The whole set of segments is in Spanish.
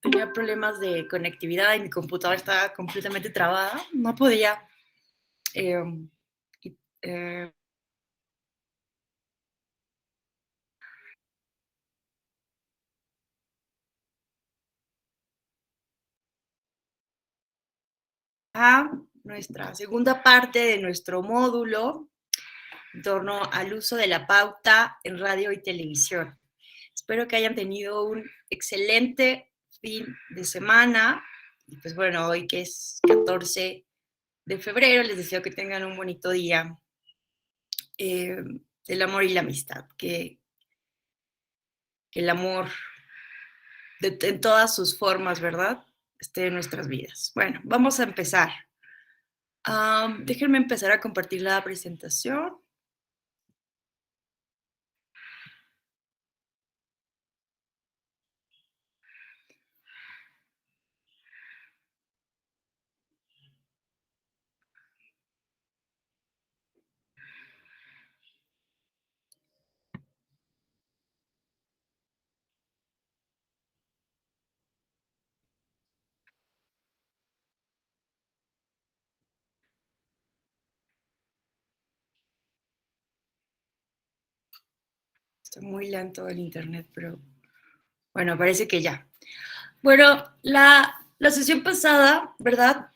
Tenía problemas de conectividad y mi computadora estaba completamente trabada. No podía. eh, eh, a nuestra segunda parte de nuestro módulo en torno al uso de la pauta en radio y televisión. Espero que hayan tenido un excelente fin de semana. Y pues bueno, hoy que es 14 de febrero, les deseo que tengan un bonito día del amor y la amistad. Que el amor en todas sus formas, ¿verdad? Esté en nuestras vidas. Bueno, vamos a empezar. Déjenme empezar a compartir la presentación. Está muy lento el internet, pero bueno, parece que ya. Bueno, la sesión pasada, ¿verdad?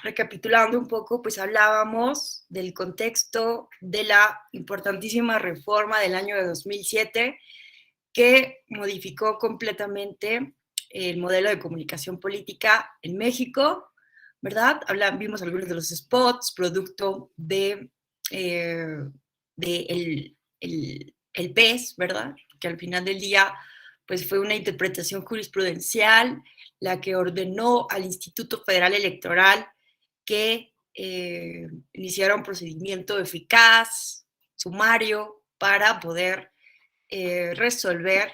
Recapitulando un poco, pues hablábamos del contexto de la importantísima reforma del año de 2007 que modificó completamente el modelo de comunicación política en México, ¿verdad? Vimos algunos de los spots, producto de el PES, ¿verdad? Que al final del día pues fue una interpretación jurisprudencial la que ordenó al Instituto Federal Electoral que iniciara un procedimiento eficaz, sumario, para poder resolver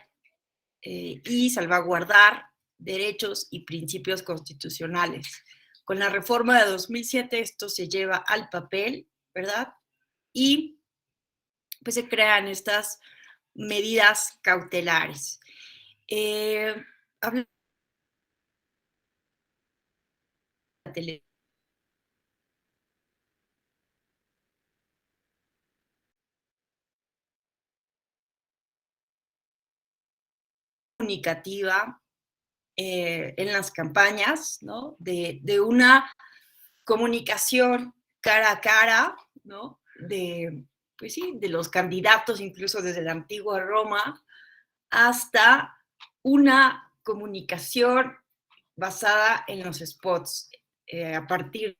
y salvaguardar derechos y principios constitucionales. Con la reforma de 2007 esto se lleva al papel, ¿verdad? Y pues se crean estas medidas cautelares. Habla de la tele comunicativa en las campañas, ¿no? De una comunicación cara a cara, ¿no? Pues sí, de los candidatos, incluso desde la antigua Roma, hasta una comunicación basada en los spots, a partir,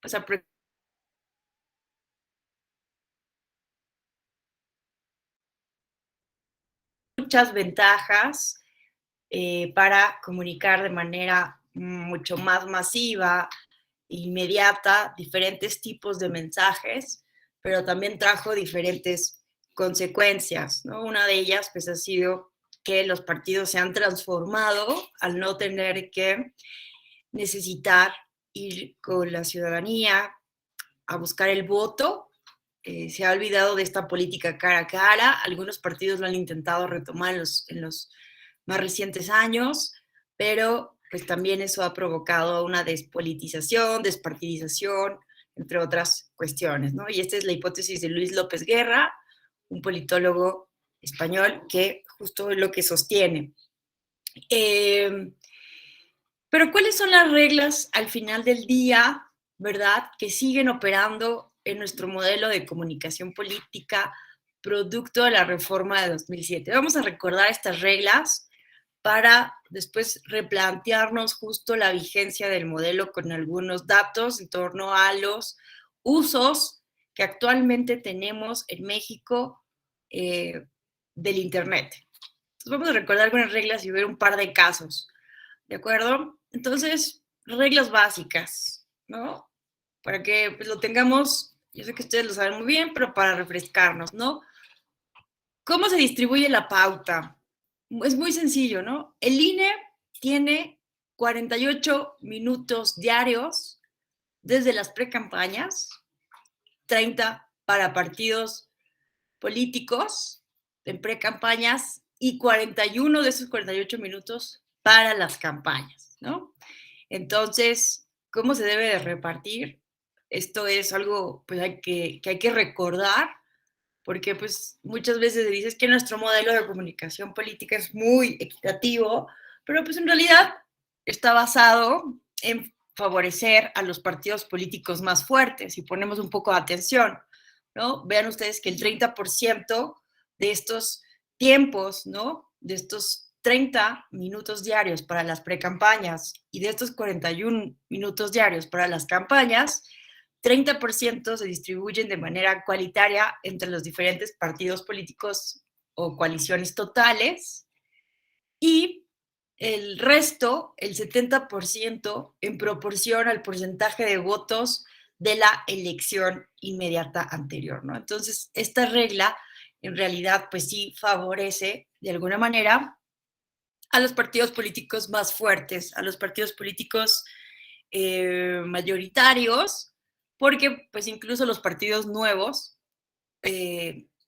o sea, muchas ventajas para comunicar de manera mucho más masiva, inmediata, diferentes tipos de mensajes, pero también trajo diferentes consecuencias, ¿no? Una de ellas, pues, ha sido que los partidos se han transformado al no tener que necesitar ir con la ciudadanía a buscar el voto. Se ha olvidado de esta política cara a cara. Algunos partidos lo han intentado retomar en los más recientes años, pero pues también eso ha provocado una despolitización, despartidización, entre otras cuestiones, ¿no? Y esta es la hipótesis de Luis López Guerra, un politólogo español que justo es lo que sostiene. Pero ¿cuáles son las reglas al final del día, verdad, que siguen operando en nuestro modelo de comunicación política producto de la reforma de 2007? Vamos a recordar estas reglas para después replantearnos justo la vigencia del modelo con algunos datos en torno a los usos que actualmente tenemos en México del Internet. Entonces vamos a recordar algunas reglas y ver un par de casos. ¿De acuerdo? Entonces, reglas básicas, ¿no? Para que pues, lo tengamos, yo sé que ustedes lo saben muy bien, pero para refrescarnos, ¿no? ¿Cómo se distribuye la pauta? Es muy sencillo, ¿no? El INE tiene 48 minutos diarios desde las precampañas, 30 para partidos políticos, en pre-campañas y 41 de esos 48 minutos para las campañas, ¿no? Entonces, ¿cómo se debe de repartir? Esto es algo pues, que hay que recordar, porque pues, muchas veces se dice que nuestro modelo de comunicación política es muy equitativo, pero pues en realidad está basado en favorecer a los partidos políticos más fuertes y ponemos un poco de atención, ¿no? Vean ustedes que el 30% de estos tiempos, ¿no? De estos 30 minutos diarios para las precampañas y de estos 41 minutos diarios para las campañas, 30% se distribuyen de manera cualitaria entre los diferentes partidos políticos o coaliciones totales y el resto, el 70%, en proporción al porcentaje de votos de la elección inmediata anterior, ¿no? Entonces, esta regla en realidad pues sí favorece de alguna manera a los partidos políticos más fuertes, a los partidos políticos mayoritarios, porque pues incluso los partidos nuevos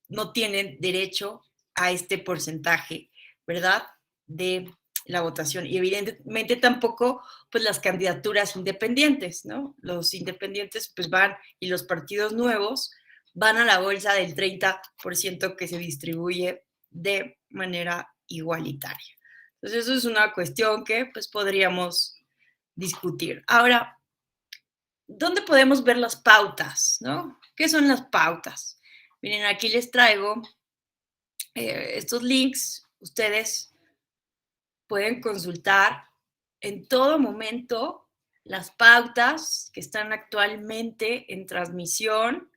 no tienen derecho a este porcentaje, ¿verdad? De la votación. Y evidentemente tampoco pues las candidaturas independientes, ¿no? Los independientes pues van y los partidos nuevos van a la bolsa del 30% que se distribuye de manera igualitaria. Entonces eso es una cuestión que pues podríamos discutir. Ahora, ¿dónde podemos ver las pautas, no? ¿Qué son las pautas? Miren, aquí les traigo estos links. Ustedes pueden consultar en todo momento las pautas que están actualmente en transmisión,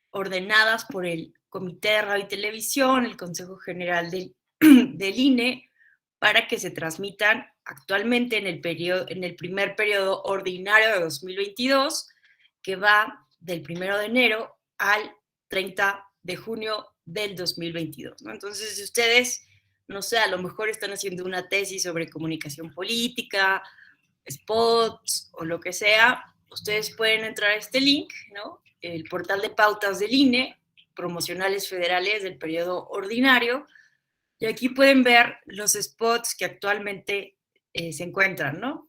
ordenadas por el Comité de Radio y Televisión, el Consejo General del INE, para que se transmitan actualmente en el primer periodo ordinario de 2022, que va del 1 de enero al 30 de junio del 2022, ¿no? Entonces, si ustedes, no sé, a lo mejor están haciendo una tesis sobre comunicación política, spots o lo que sea, ustedes pueden entrar a este link, ¿no? El portal de pautas del INE, promocionales federales del periodo ordinario, y aquí pueden ver los spots que actualmente se encuentran, ¿no?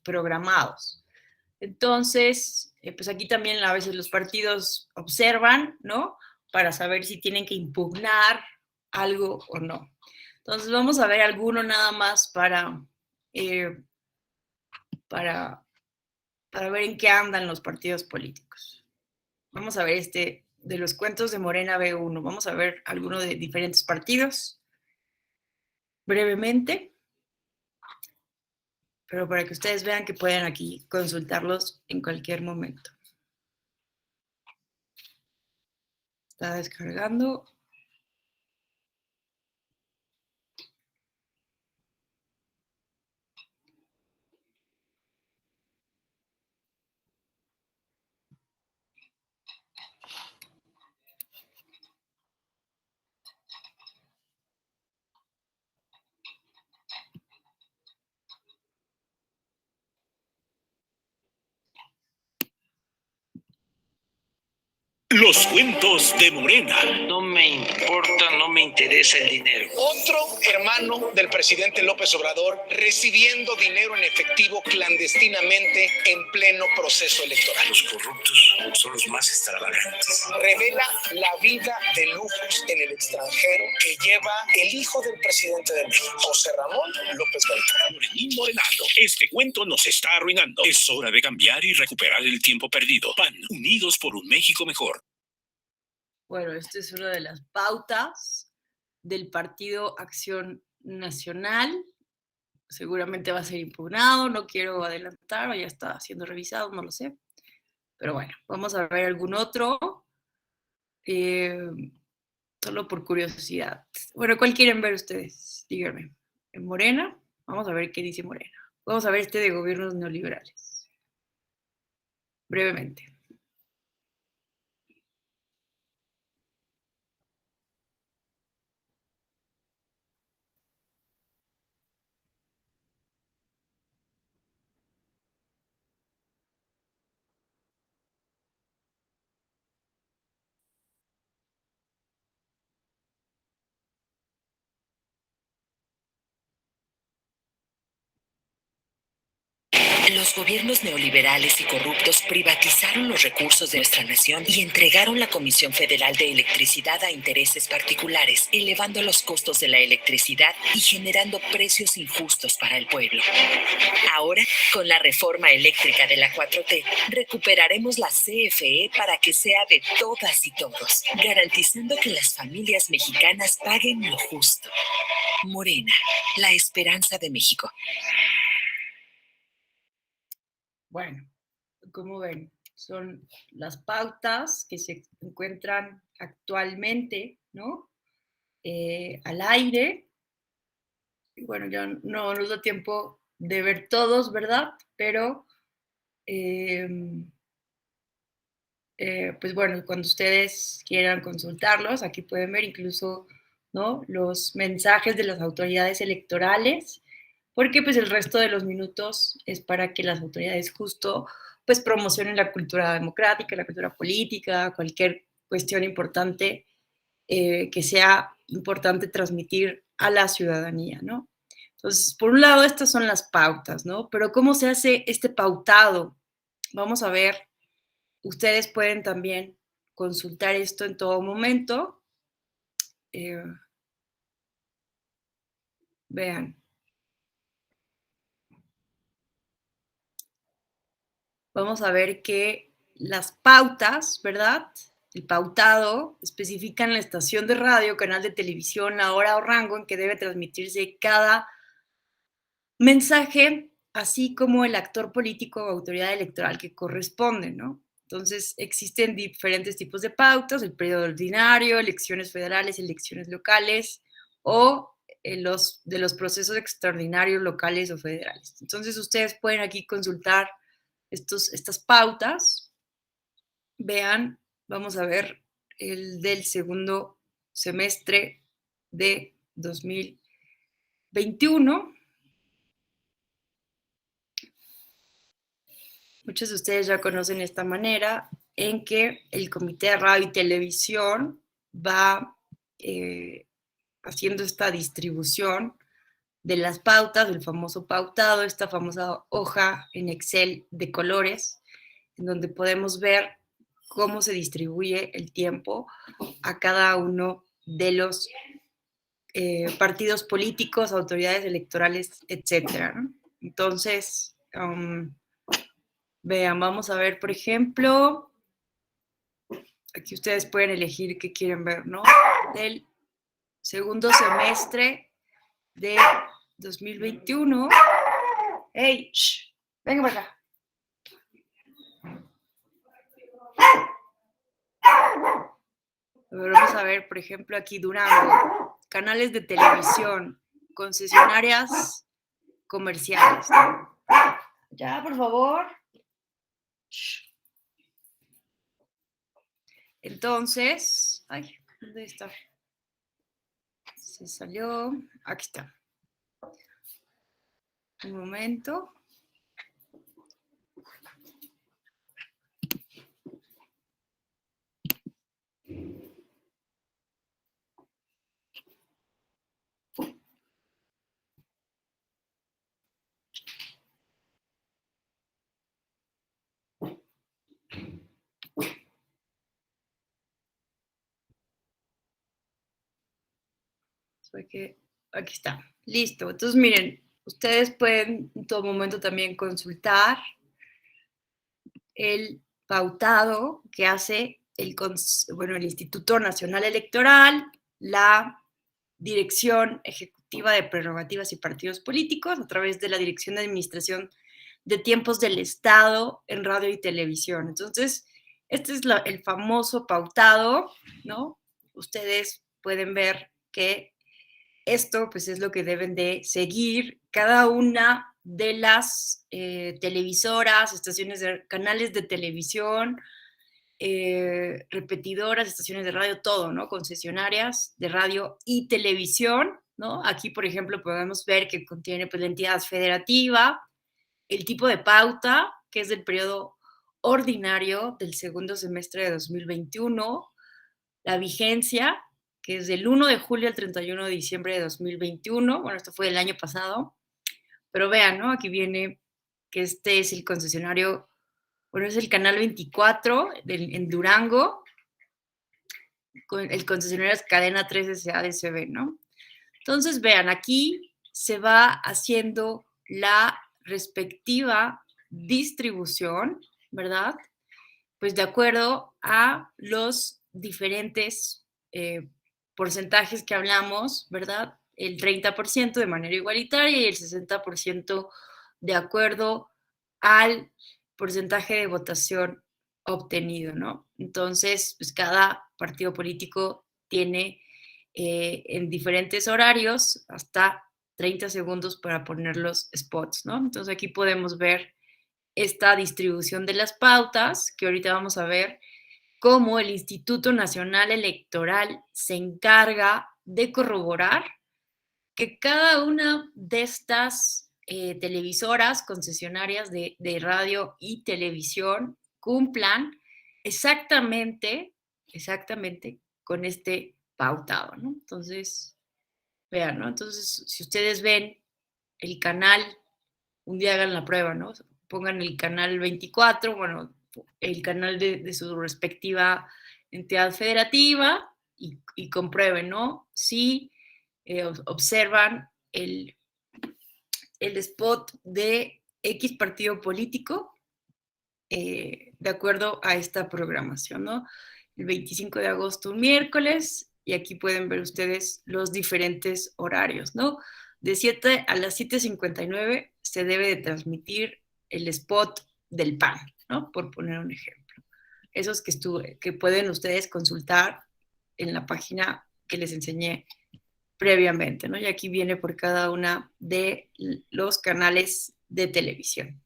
Programados. Entonces, pues aquí también a veces los partidos observan, ¿no? Para saber si tienen que impugnar algo o no. Entonces, vamos a ver alguno nada más eh, para, para ver en qué andan los partidos políticos. Vamos a ver este de los cuentos de Morena B1. Vamos a ver alguno de diferentes partidos brevemente, pero para que ustedes vean que pueden aquí consultarlos en cualquier momento. Está descargando. Los cuentos de Morena. No me importa, no me interesa el dinero. Otro hermano del presidente López Obrador recibiendo dinero en efectivo clandestinamente en pleno proceso electoral. Los corruptos son los más extravagantes. Revela la vida de lujos en el extranjero que lleva el hijo del presidente de México, José Ramón López Beltrán. Morenín Morenado, este cuento nos está arruinando. Es hora de cambiar y recuperar el tiempo perdido. PAN, unidos por un México mejor. Bueno, esta es una de las pautas del Partido Acción Nacional. Seguramente va a ser impugnado, no quiero adelantar, o ya está siendo revisado, no lo sé. Pero bueno, vamos a ver algún otro, solo por curiosidad. Bueno, ¿cuál quieren ver ustedes? Díganme. ¿En Morena? Vamos a ver qué dice Morena. Vamos a ver este de gobiernos neoliberales. Brevemente. Los gobiernos neoliberales y corruptos privatizaron los recursos de nuestra nación y entregaron la Comisión Federal de Electricidad a intereses particulares, elevando los costos de la electricidad y generando precios injustos para el pueblo. Ahora, con la reforma eléctrica de la 4T, recuperaremos la CFE para que sea de todas y todos, garantizando que las familias mexicanas paguen lo justo. Morena, la esperanza de México. Bueno, como ven, son las pautas que se encuentran actualmente, ¿no? Al aire. Y bueno, ya no nos da tiempo de ver todos, ¿verdad? Pero, pues bueno, cuando ustedes quieran consultarlos, aquí pueden ver incluso, ¿no?, los mensajes de las autoridades electorales, porque pues el resto de los minutos es para que las autoridades justo pues promocionen la cultura democrática, la cultura política, cualquier cuestión importante que sea importante transmitir a la ciudadanía, ¿no? Entonces, por un lado, estas son las pautas, ¿no? Pero ¿cómo se hace este pautado? Vamos a ver, ustedes pueden también consultar esto en todo momento. Vean. Vamos a ver que las pautas, ¿verdad? El pautado especifican la estación de radio, canal de televisión, la hora o rango en que debe transmitirse cada mensaje, así como el actor político o autoridad electoral que corresponde, ¿no? Entonces, existen diferentes tipos de pautas, el periodo ordinario, elecciones federales, elecciones locales o de los procesos extraordinarios locales o federales. Entonces, ustedes pueden aquí consultar estas pautas. Vean, vamos a ver el del segundo semestre de 2021. Muchos de ustedes ya conocen esta manera en que el Comité de Radio y Televisión va haciendo esta distribución de las pautas, del famoso pautado, esta famosa hoja en Excel de colores, en donde podemos ver cómo se distribuye el tiempo a cada uno de los partidos políticos, autoridades electorales, etcétera, ¿no? Entonces, vean, vamos a ver, por ejemplo, aquí ustedes pueden elegir qué quieren ver, ¿no? Del segundo semestre de 2021. ¡Hey! Shh, venga para acá. Vamos a ver, por ejemplo, aquí Durango, canales de televisión, concesionarias comerciales. Ya, por favor. Shh. Entonces, ay, ¿dónde está? Se salió. Aquí está. Un momento. Aquí está. Listo. Entonces, miren, ustedes pueden en todo momento también consultar el pautado que hace el Instituto Nacional Electoral, la Dirección Ejecutiva de Prerrogativas y Partidos Políticos, a través de la Dirección de Administración de Tiempos del Estado en Radio y Televisión. Entonces, este es el famoso pautado, ¿no? Ustedes pueden ver que esto pues es lo que deben de seguir cada una de las televisoras, canales de televisión, repetidoras, estaciones de radio, todo, ¿no? Concesionarias de radio y televisión, ¿no? Aquí, por ejemplo, podemos ver que contiene pues, la entidad federativa, el tipo de pauta, que es del periodo ordinario del segundo semestre de 2021, la vigencia, que es del 1 de julio al 31 de diciembre de 2021. Bueno, esto fue el año pasado, pero vean, ¿no? Aquí viene que este es el concesionario, bueno, es el canal 24 en Durango, el concesionario es Cadena 3 SADCB, ¿no? Entonces, vean, aquí se va haciendo la respectiva distribución, ¿verdad? Pues de acuerdo a los diferentes porcentajes que hablamos, ¿verdad? El 30% de manera igualitaria y el 60% de acuerdo al porcentaje de votación obtenido, ¿no? Entonces, pues cada partido político tiene en diferentes horarios hasta 30 segundos para poner los spots, ¿no? Entonces aquí podemos ver esta distribución de las pautas, que ahorita vamos a ver cómo el Instituto Nacional Electoral se encarga de corroborar que cada una de estas televisoras concesionarias de radio y televisión cumplan exactamente con este pautado, ¿no? Entonces, vean, ¿no? Entonces, si ustedes ven el canal, un día hagan la prueba, ¿no? Pongan el canal 24, bueno, el canal de su respectiva entidad federativa y comprueben, ¿no? Si observan el spot de X partido político de acuerdo a esta programación, ¿no? El 25 de agosto, un miércoles, y aquí pueden ver ustedes los diferentes horarios, ¿no? De 7 a las 7:59 se debe de transmitir el spot del PAN, ¿no? Por poner un ejemplo. Esos que pueden ustedes consultar en la página que les enseñé previamente, ¿no? Y aquí viene por cada una de los canales de televisión.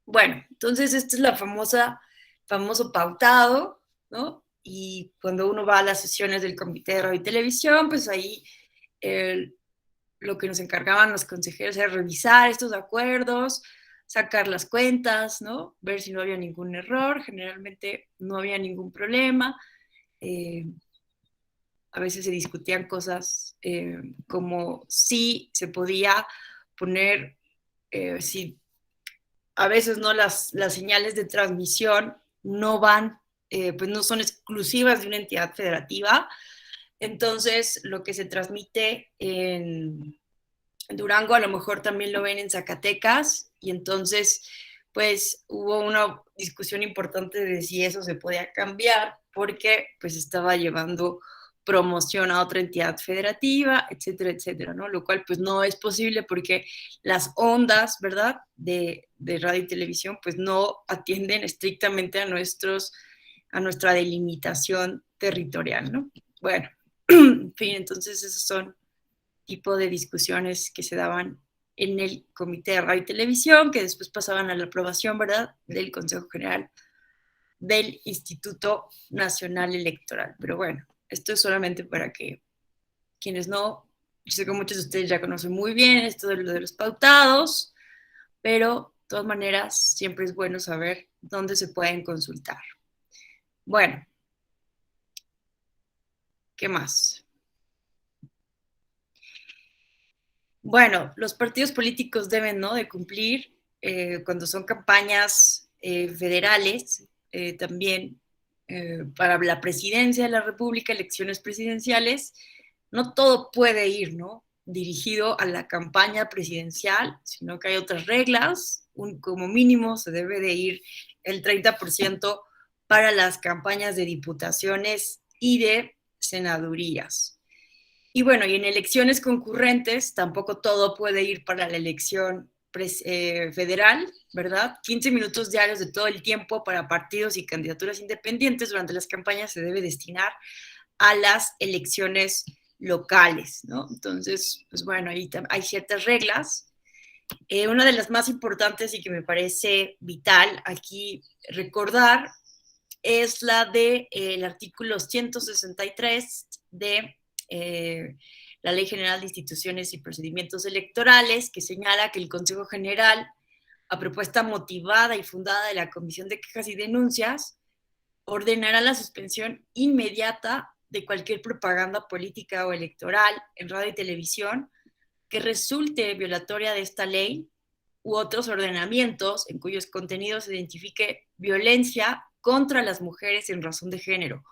Bueno, entonces este es la famoso pautado, ¿no? Y cuando uno va a las sesiones del Comité de Radio y Televisión, pues ahí lo que nos encargaban los consejeros era revisar estos acuerdos, sacar las cuentas, ¿no? Ver si no había ningún error, generalmente no había ningún problema. A veces se discutían cosas como si se podía poner, si a veces no las señales de transmisión no van, pues no son exclusivas de una entidad federativa. Entonces, lo que se transmite en Durango a lo mejor también lo ven en Zacatecas y entonces, pues hubo una discusión importante de si eso se podía cambiar porque pues estaba llevando promoción a otra entidad federativa, etcétera, etcétera, ¿no? Lo cual pues no es posible porque las ondas, ¿verdad? De radio y televisión pues no atienden estrictamente a nuestra delimitación territorial, ¿no? Bueno, en fin, entonces esos son tipo de discusiones que se daban en el Comité de Radio y Televisión, que después pasaban a la aprobación, ¿verdad?, del Consejo General del Instituto Nacional Electoral. Pero bueno, esto es solamente para que quienes no, yo sé que muchos de ustedes ya conocen muy bien esto de lo de los pautados, pero de todas maneras siempre es bueno saber dónde se pueden consultar. Bueno, ¿qué más? Bueno, los partidos políticos deben, ¿no?, de cumplir cuando son campañas federales, también para la presidencia de la República, elecciones presidenciales, no todo puede ir, ¿no?, dirigido a la campaña presidencial, sino que hay otras reglas. Como mínimo se debe de ir el 30% para las campañas de diputaciones y de senadurías. Y bueno, y en elecciones concurrentes tampoco todo puede ir para la elección federal, ¿verdad? 15 minutos diarios de todo el tiempo para partidos y candidaturas independientes durante las campañas se debe destinar a las elecciones locales, ¿no? Entonces, pues bueno, ahí hay ciertas reglas. Una de las más importantes y que me parece vital aquí recordar es la del artículo 163 de la Ley General de Instituciones y Procedimientos Electorales, que señala que el Consejo General, a propuesta motivada y fundada de la Comisión de Quejas y Denuncias, ordenará la suspensión inmediata de cualquier propaganda política o electoral en radio y televisión que resulte violatoria de esta ley u otros ordenamientos en cuyos contenidos se identifique violencia contra las mujeres en razón de género.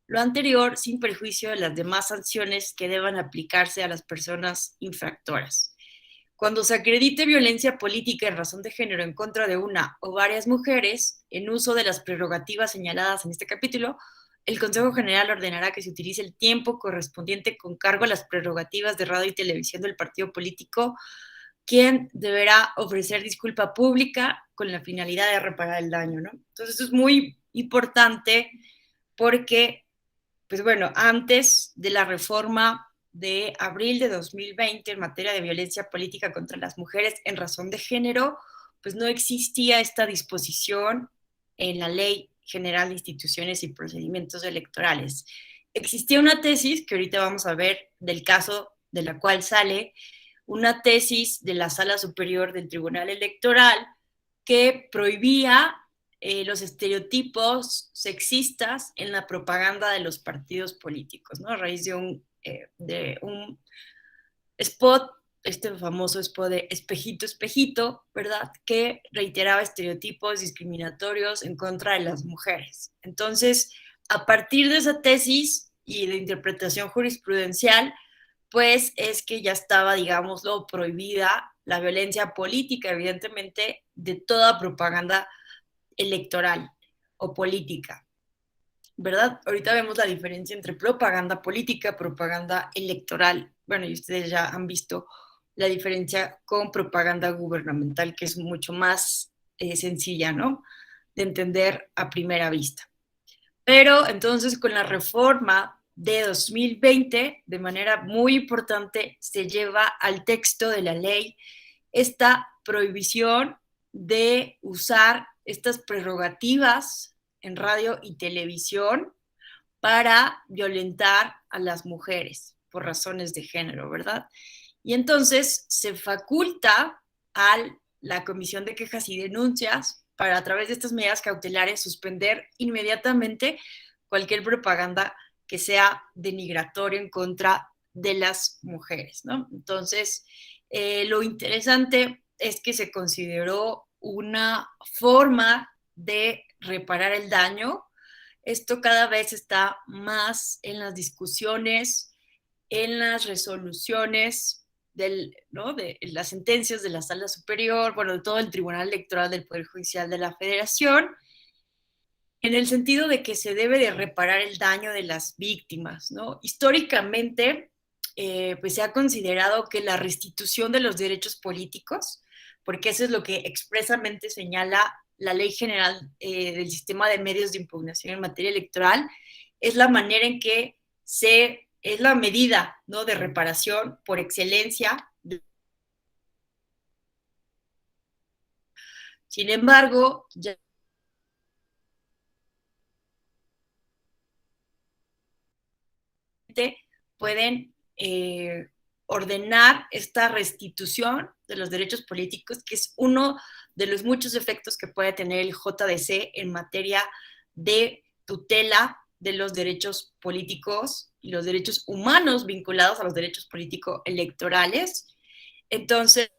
Lo anterior sin perjuicio de las demás sanciones que deban aplicarse a las personas infractoras. Cuando se acredite violencia política en razón de género en contra de una o varias mujeres, en uso de las prerrogativas señaladas en este capítulo, el Consejo General ordenará que se utilice el tiempo correspondiente con cargo a las prerrogativas de radio y televisión del partido político, quien deberá ofrecer disculpa pública con la finalidad de reparar el daño, ¿no? Entonces, esto es muy importante porque, pues bueno, antes de la reforma de abril de 2020 en materia de violencia política contra las mujeres en razón de género, pues no existía esta disposición en la Ley General de Instituciones y Procedimientos Electorales. Existía una tesis que ahorita vamos a ver del caso de la cual sale, una tesis de la Sala Superior del Tribunal Electoral que prohibía los estereotipos sexistas en la propaganda de los partidos políticos, ¿no? A raíz de un spot, este famoso spot de espejito, espejito, ¿verdad? Que reiteraba estereotipos discriminatorios en contra de las mujeres. Entonces, a partir de esa tesis y de interpretación jurisprudencial, pues es que ya estaba, digámoslo, prohibida la violencia política, evidentemente, de toda propaganda electoral o política, ¿verdad? Ahorita vemos la diferencia entre propaganda política, propaganda electoral. Bueno, y ustedes ya han visto la diferencia con propaganda gubernamental, que es mucho más sencilla, ¿no? De entender a primera vista. Pero entonces con la reforma de 2020, de manera muy importante, se lleva al texto de la ley esta prohibición de usar estas prerrogativas en radio y televisión para violentar a las mujeres por razones de género, ¿verdad? Y entonces se faculta a la Comisión de Quejas y Denuncias para, a través de estas medidas cautelares, suspender inmediatamente cualquier propaganda que sea denigratoria en contra de las mujeres, ¿no? Entonces, lo interesante es que se consideró una forma de reparar el daño. Esto cada vez está más en las discusiones, en las resoluciones ¿no? de las sentencias de la Sala Superior, bueno, de todo el Tribunal Electoral del Poder Judicial de la Federación, en el sentido de que se debe de reparar el daño de las víctimas, ¿no? Históricamente, pues se ha considerado que la restitución de los derechos políticos, porque eso es lo que expresamente señala la Ley General del Sistema de Medios de Impugnación en materia electoral, es la manera en que es la medida, ¿no? De reparación por excelencia. Sin embargo, ya pueden ordenar esta restitución de los derechos políticos, que es uno de los muchos efectos que puede tener el JDC en materia de tutela de los derechos políticos y los derechos humanos vinculados a los derechos políticos electorales. Entonces,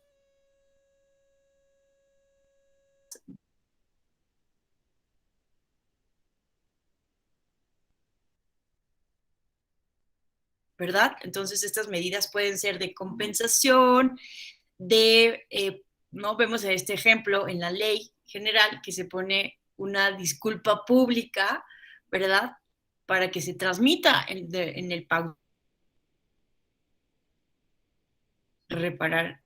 ¿verdad? Entonces, estas medidas pueden ser de compensación, ¿no? Vemos este ejemplo en la ley general que se pone una disculpa pública, ¿verdad? Para que se transmita en el pago. Reparar.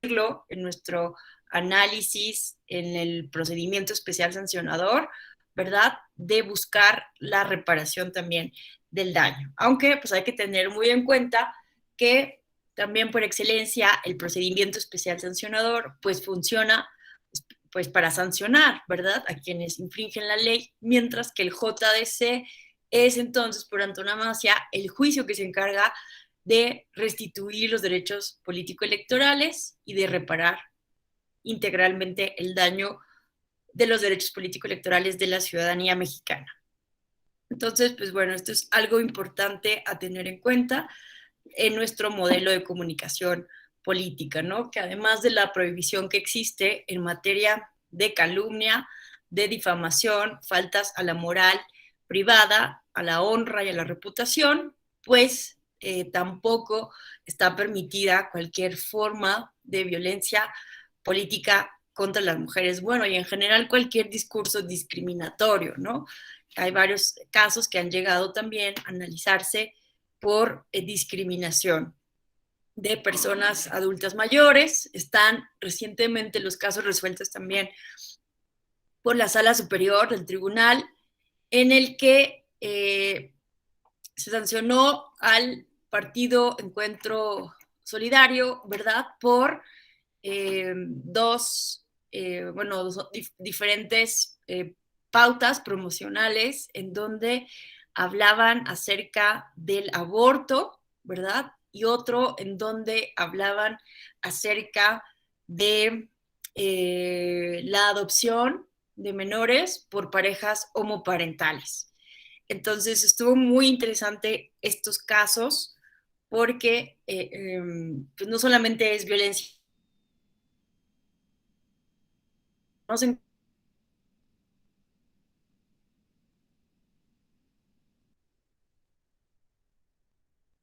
En nuestro análisis en el procedimiento especial sancionador, ¿verdad? De buscar la reparación también del daño. Aunque pues hay que tener muy en cuenta que también por excelencia el procedimiento especial sancionador pues funciona pues para sancionar, ¿verdad? A quienes infringen la ley, mientras que el JDC es entonces por antonomasia el juicio que se encarga de restituir los derechos político-electorales y de reparar integralmente el daño de los derechos político-electorales de la ciudadanía mexicana. Entonces, pues bueno, esto es algo importante a tener en cuenta en nuestro modelo de comunicación política, ¿no? Que además de la prohibición que existe en materia de calumnia, de difamación, faltas a la moral privada, a la honra y a la reputación, pues tampoco está permitida cualquier forma de violencia política contra las mujeres, bueno, y en general cualquier discurso discriminatorio, ¿no? Hay varios casos que han llegado también a analizarse por discriminación de personas adultas mayores. Están recientemente los casos resueltos también por la Sala Superior del Tribunal, en el que se sancionó al partido Encuentro Solidario, ¿verdad? Por dos diferentes pautas promocionales en donde hablaban acerca del aborto, ¿verdad? Y otro en donde hablaban acerca de la adopción de menores por parejas homoparentales. Entonces estuvo muy interesante estos casos porque pues no solamente es violencia, no se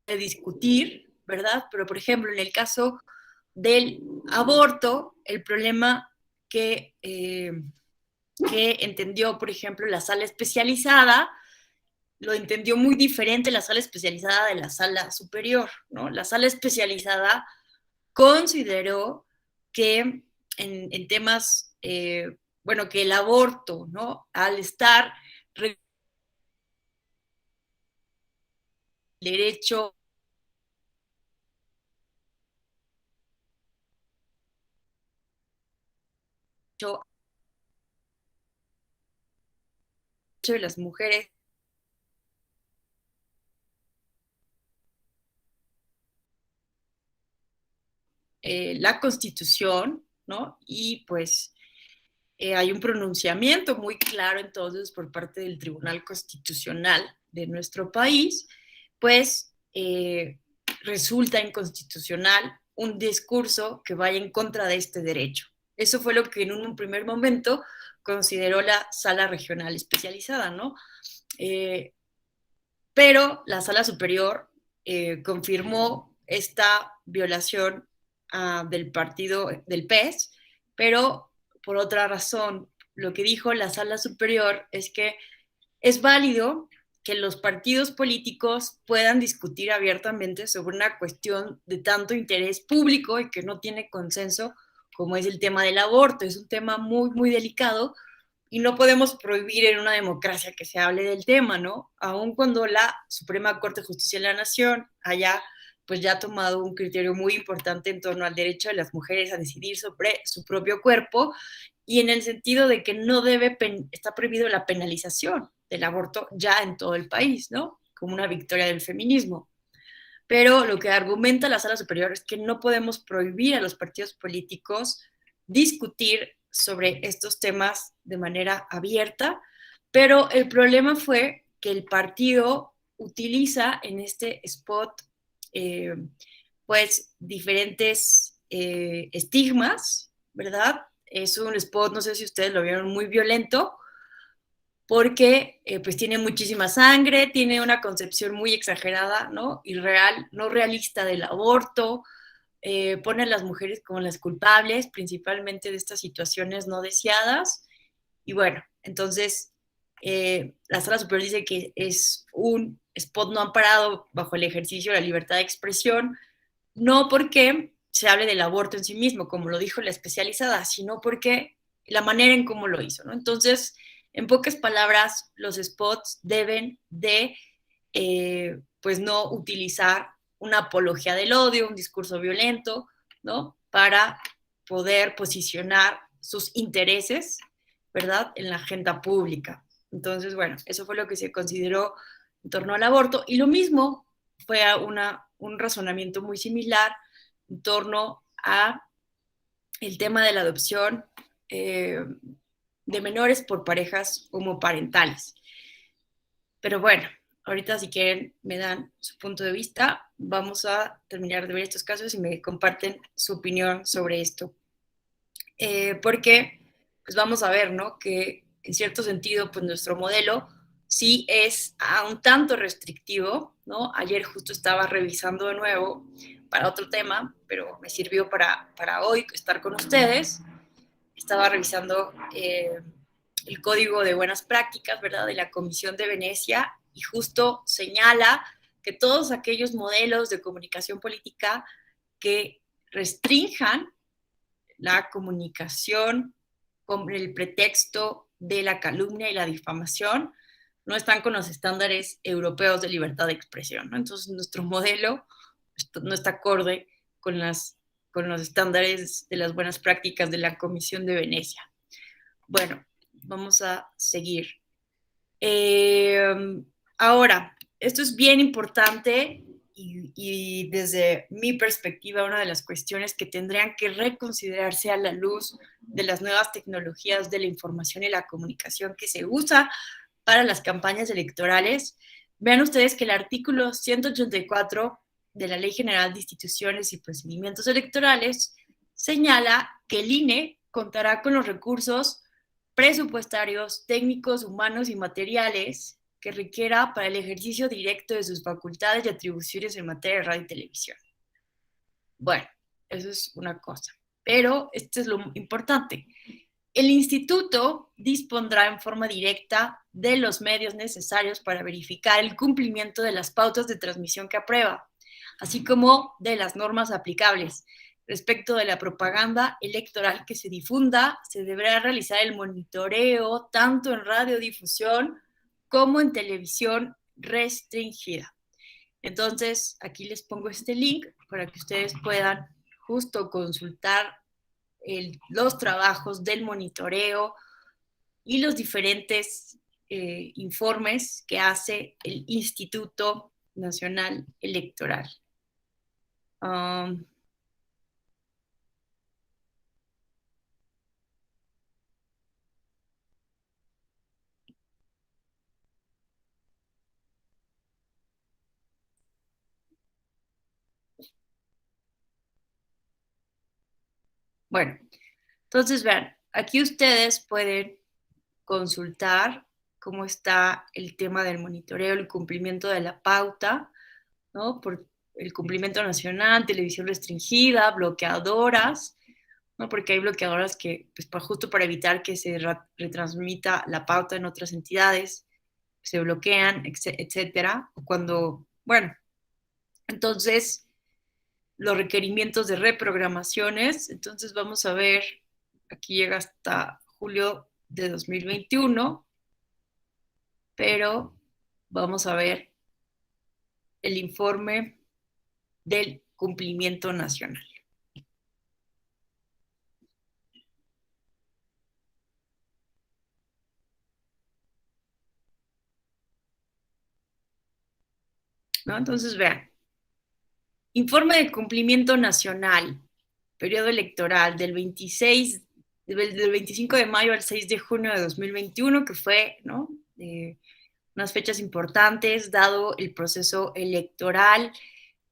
puede discutir, ¿verdad? Pero por ejemplo, en el caso del aborto, el problema que entendió, por ejemplo, la sala especializada, lo entendió muy diferente la sala especializada de la sala superior, ¿no? La sala especializada consideró que en temas, bueno, que el aborto, ¿no? Al estar derecho de las mujeres, la Constitución, ¿no? Y pues hay un pronunciamiento muy claro entonces por parte del Tribunal Constitucional de nuestro país, pues resulta inconstitucional un discurso que vaya en contra de este derecho. Eso fue lo que en un primer momento consideró la sala regional especializada, ¿no? Eh, pero la sala superior confirmó esta violación del partido del PES, pero por otra razón, lo que dijo la sala superior es que es válido que los partidos políticos puedan discutir abiertamente sobre una cuestión de tanto interés público y que no tiene consenso, como es el tema del aborto. Es un tema muy, muy delicado y no podemos prohibir en una democracia que se hable del tema, ¿no? Aun cuando la Suprema Corte de Justicia de la Nación haya pues ya tomado un criterio muy importante en torno al derecho de las mujeres a decidir sobre su propio cuerpo y en el sentido de que no debe, está prohibido la penalización del aborto ya en todo el país, ¿no? Como una victoria del feminismo. Pero lo que argumenta la Sala Superior es que no podemos prohibir a los partidos políticos discutir sobre estos temas de manera abierta, pero el problema fue que el partido utiliza en este spot eh, pues diferentes estigmas, ¿verdad? Es un spot, no sé si ustedes lo vieron, muy violento, porque pues tiene muchísima sangre, tiene una concepción muy exagerada, ¿no? Irreal, no realista del aborto, pone a las mujeres como las culpables, principalmente de estas situaciones no deseadas. Y bueno, entonces la Sala Superior dice que es un spot no amparado bajo el ejercicio de la libertad de expresión, no porque se hable del aborto en sí mismo, como lo dijo la especializada, sino porque la manera en cómo lo hizo, ¿no? Entonces, en pocas palabras, los spots deben de, pues, no utilizar una apología del odio, un discurso violento, ¿no? Para poder posicionar sus intereses, ¿verdad? En la agenda pública. Entonces, bueno, eso fue lo que se consideró en torno al aborto. Y lo mismo fue un razonamiento muy similar en torno a el tema de la adopción de menores por parejas homoparentales. Pero bueno, ahorita si quieren me dan su punto de vista, vamos a terminar de ver estos casos y me comparten su opinión sobre esto. Porque pues vamos a ver, ¿no? Que en cierto sentido, pues nuestro modelo sí es un tanto restrictivo, ¿no? Ayer justo estaba revisando de nuevo para otro tema, pero me sirvió para hoy estar con ustedes. Estaba revisando el código de buenas prácticas, ¿verdad? De la Comisión de Venecia y justo señala que todos aquellos modelos de comunicación política que restrinjan la comunicación con el pretexto de la calumnia y la difamación no están con los estándares europeos de libertad de expresión, ¿no? Entonces nuestro modelo no está acorde con los estándares de las buenas prácticas de la Comisión de Venecia. Bueno, vamos a seguir. Ahora, esto es bien importante y desde mi perspectiva, una de las cuestiones que tendrían que reconsiderarse a la luz de las nuevas tecnologías de la información y la comunicación que se usa para las campañas electorales. Vean ustedes que el artículo 184 de la Ley General de Instituciones y Procedimientos Electorales señala que el INE contará con los recursos presupuestarios, técnicos, humanos y materiales que requiera para el ejercicio directo de sus facultades y atribuciones en materia de radio y televisión. Bueno, eso es una cosa. Pero esto es lo importante. El instituto dispondrá en forma directa de los medios necesarios para verificar el cumplimiento de las pautas de transmisión que aprueba, así como de las normas aplicables. Respecto de la propaganda electoral que se difunda, se deberá realizar el monitoreo tanto en radiodifusión como en televisión restringida. Entonces, aquí les pongo este link para que ustedes puedan justo consultar los trabajos del monitoreo y los diferentes informes que hace el Instituto Nacional Electoral. Bueno, entonces vean, aquí ustedes pueden consultar cómo está el tema del monitoreo, el cumplimiento de la pauta, ¿no? Por el cumplimiento nacional, televisión restringida, bloqueadoras, ¿no? Porque hay bloqueadoras que, pues, justo para evitar que se retransmita la pauta en otras entidades, se bloquean, etcétera. Cuando, bueno, entonces los requerimientos de reprogramaciones. Entonces vamos a ver, aquí llega hasta julio de 2021, pero vamos a ver el informe del cumplimiento nacional. ¿No? Entonces vean, informe de cumplimiento nacional, periodo electoral del 25 de mayo al 6 de junio de 2021, que fue, ¿no? Unas fechas importantes, dado el proceso electoral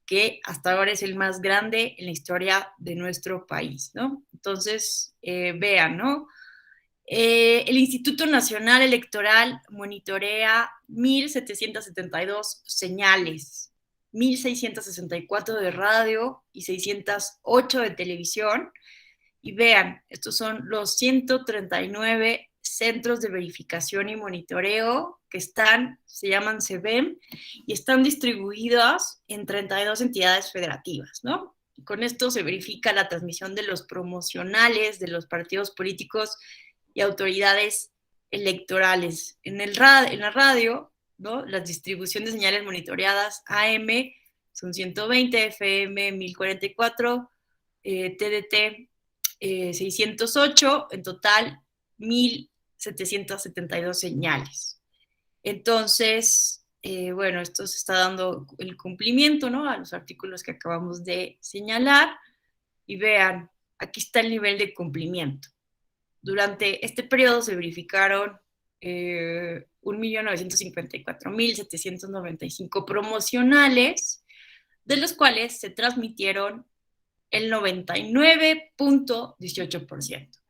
que hasta ahora es el más grande en la historia de nuestro país, ¿no? Entonces, vean, ¿no? El Instituto Nacional Electoral monitorea 1.772 señales, 1.664 de radio y 608 de televisión. Y vean, estos son los 139 centros de verificación y monitoreo que se llaman CEBEM, y están distribuidos en 32 entidades federativas, ¿no? Con esto se verifica la transmisión de los promocionales de los partidos políticos y autoridades electorales. En la radio, ¿no? Las distribuciones de señales monitoreadas AM son 120, FM 1044, TDT 608, en total 1.772 señales. Entonces, bueno, esto se está dando el cumplimiento, ¿no? A los artículos que acabamos de señalar. Y vean, aquí está el nivel de cumplimiento. Durante este periodo se verificaron 1.954.795 promocionales, de los cuales se transmitieron el 99.18%.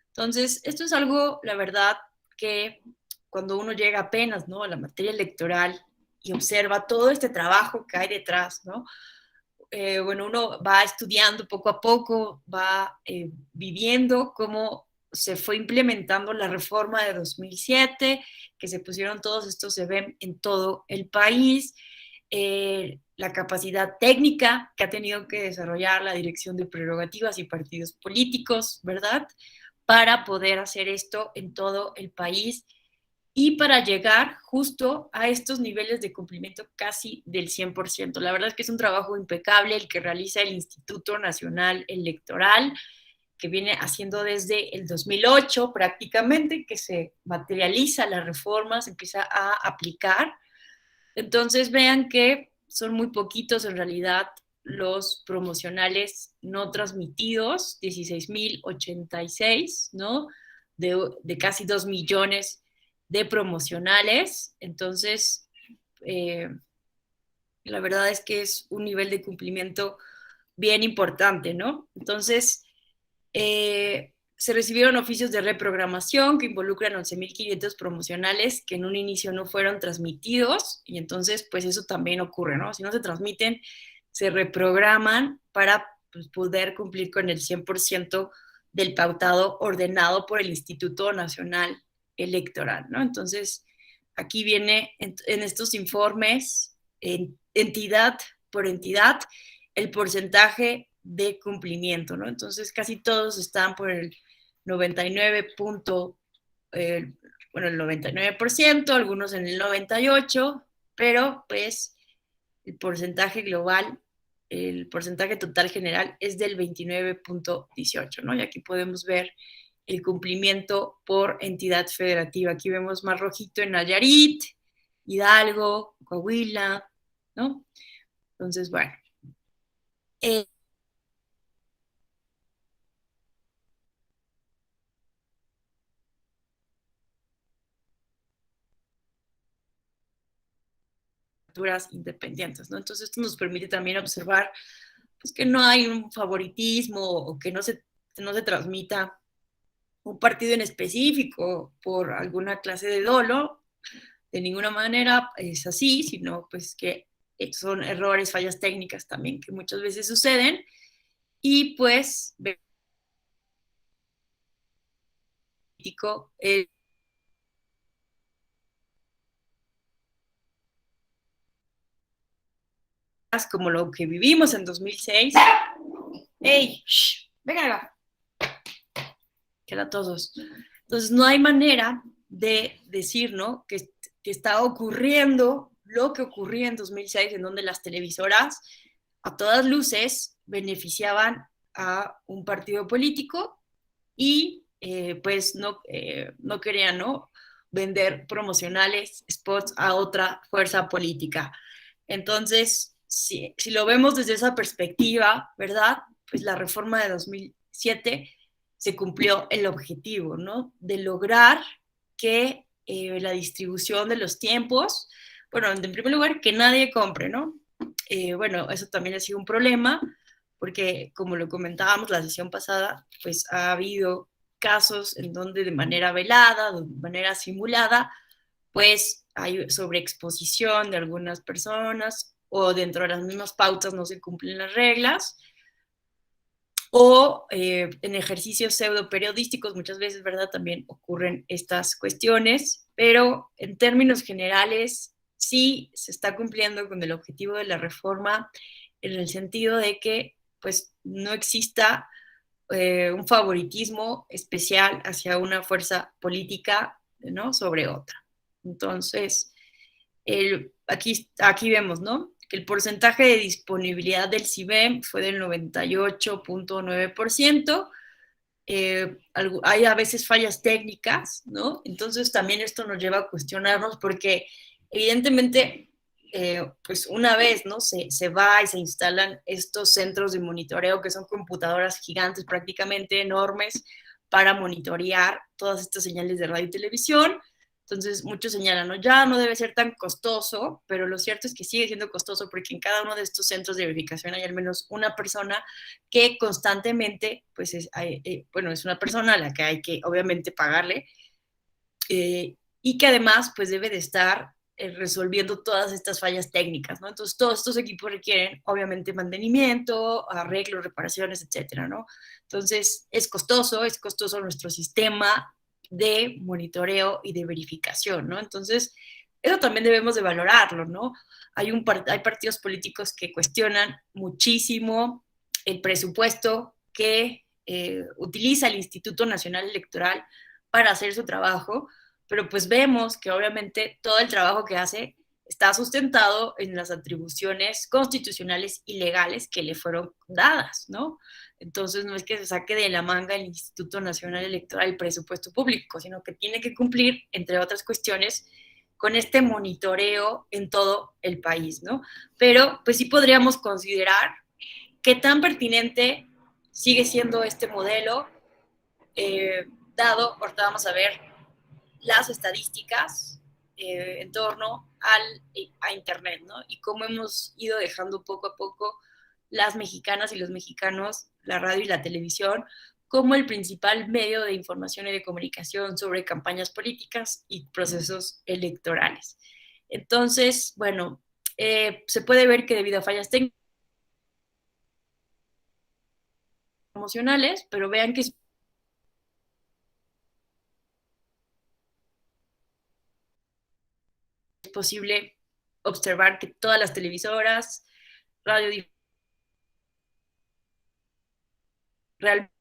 Entonces, esto es algo, la verdad, que cuando uno llega apenas, ¿no?, a la materia electoral y observa todo este trabajo que hay detrás, ¿no? Bueno, uno va estudiando poco a poco, va viviendo cómo se fue implementando la reforma de 2007, que se pusieron todos estos, se ven en todo el país, la capacidad técnica que ha tenido que desarrollar la Dirección de Prerrogativas y Partidos Políticos, ¿verdad?, para poder hacer esto en todo el país y para llegar justo a estos niveles de cumplimiento casi del 100%. La verdad es que es un trabajo impecable el que realiza el Instituto Nacional Electoral, que viene haciendo desde el 2008 prácticamente, que se materializa la reforma, se empieza a aplicar. Entonces vean que son muy poquitos en realidad los promocionales no transmitidos, 16.086, ¿no? De casi 2 millones de promocionales. Entonces, la verdad es que es un nivel de cumplimiento bien importante, ¿no? Entonces, se recibieron oficios de reprogramación que involucran 11.500 promocionales que en un inicio no fueron transmitidos, y entonces pues eso también ocurre, ¿no? Si no se transmiten, se reprograman para pues, poder cumplir con el 100% del pautado ordenado por el Instituto Nacional Electoral, ¿no? Entonces, aquí viene en estos informes, entidad por entidad, el porcentaje de cumplimiento, ¿no? Entonces, casi todos están por el 99%, el 99%, algunos en el 98%, pero pues el porcentaje global, el porcentaje total general es del 29.18%, ¿no? Y aquí podemos ver el cumplimiento por entidad federativa. Aquí vemos más rojito en Nayarit, Hidalgo, Coahuila, ¿no? Entonces, bueno. Independientes, ¿no? Entonces esto nos permite también observar pues, que no hay un favoritismo o que no se transmita un partido en específico por alguna clase de dolo. De ninguna manera es así, sino pues que son errores, fallas técnicas también que muchas veces suceden y pues como lo que vivimos en 2006. ¡Ey! ¡Venga! Que era todos. Entonces, no hay manera de decir, ¿no?, que está ocurriendo lo que ocurría en 2006, en donde las televisoras, a todas luces, beneficiaban a un partido político y, pues, no querían, ¿no?, vender promocionales, spots a otra fuerza política. Entonces, si lo vemos desde esa perspectiva, ¿verdad?, pues la reforma de 2007 se cumplió el objetivo, ¿no?, de lograr que la distribución de los tiempos, bueno, en primer lugar, que nadie compre, ¿no? Bueno, eso también ha sido un problema, porque como lo comentábamos la sesión pasada, pues ha habido casos en donde de manera velada, de manera simulada, pues hay sobreexposición de algunas personas o dentro de las mismas pautas no se cumplen las reglas, o en ejercicios pseudo periodísticos muchas veces, ¿verdad?, también ocurren estas cuestiones, pero en términos generales sí se está cumpliendo con el objetivo de la reforma en el sentido de que pues no exista un favoritismo especial hacia una fuerza política, ¿no?, sobre otra. Entonces, aquí vemos, ¿no?, que el porcentaje de disponibilidad del CIBEM fue del 98.9%. Hay a veces fallas técnicas, ¿no? Entonces también esto nos lleva a cuestionarnos porque evidentemente, pues una vez, ¿no?, se va y se instalan estos centros de monitoreo que son computadoras gigantes prácticamente enormes para monitorear todas estas señales de radio y televisión. Entonces, muchos señalan, ¿no? Ya no debe ser tan costoso, pero lo cierto es que sigue siendo costoso porque en cada uno de estos centros de verificación hay al menos una persona que constantemente, pues, es una persona a la que hay que, obviamente, pagarle, y que además, pues, debe de estar resolviendo todas estas fallas técnicas, ¿no? Entonces, todos estos equipos requieren, obviamente, mantenimiento, arreglos, reparaciones, etcétera, ¿no? Entonces, es costoso nuestro sistema de monitoreo y de verificación, ¿no? Entonces, eso también debemos de valorarlo, ¿no? Hay partidos políticos que cuestionan muchísimo el presupuesto que utiliza el Instituto Nacional Electoral para hacer su trabajo, pero pues vemos que obviamente todo el trabajo que hace está sustentado en las atribuciones constitucionales y legales que le fueron dadas, ¿no? Entonces no es que se saque de la manga el Instituto Nacional Electoral el presupuesto público, sino que tiene que cumplir, entre otras cuestiones, con este monitoreo en todo el país, ¿no? Pero pues sí podríamos considerar qué tan pertinente sigue siendo este modelo, dado, ahorita vamos a ver las estadísticas en torno a Internet, ¿no? Y cómo hemos ido dejando poco a poco las mexicanas y los mexicanos la radio y la televisión como el principal medio de información y de comunicación sobre campañas políticas y procesos electorales. Entonces, bueno, se puede ver que debido a fallas técnicas emocionales, pero vean que es posible observar que todas las televisoras, radio, realmente.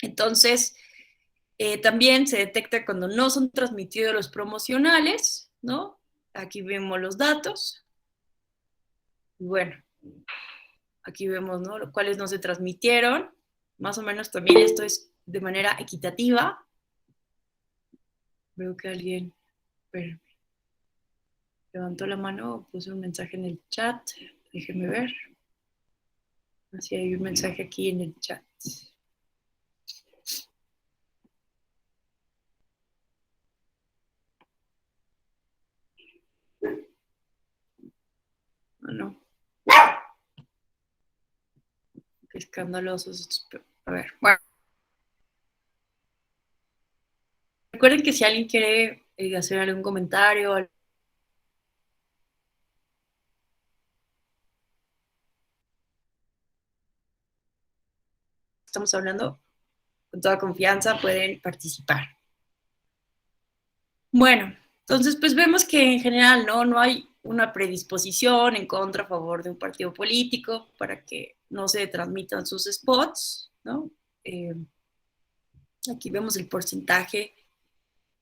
Entonces, también se detecta cuando no son transmitidos los promocionales, ¿no? Aquí vemos los datos. Bueno, aquí vemos, ¿no? Los cuales no se transmitieron. Más o menos también esto es de manera equitativa. Veo que alguien, espérame, levantó la mano, puse un mensaje en el chat. Déjenme ver. Así hay un mensaje aquí en el chat. No. Qué escandalosos. A ver, bueno. Recuerden que si alguien quiere hacer algún comentario, estamos hablando con toda confianza, pueden participar. Bueno, entonces pues vemos que en general no hay una predisposición en contra a favor de un partido político para que no se transmitan sus spots, ¿no? Aquí vemos el porcentaje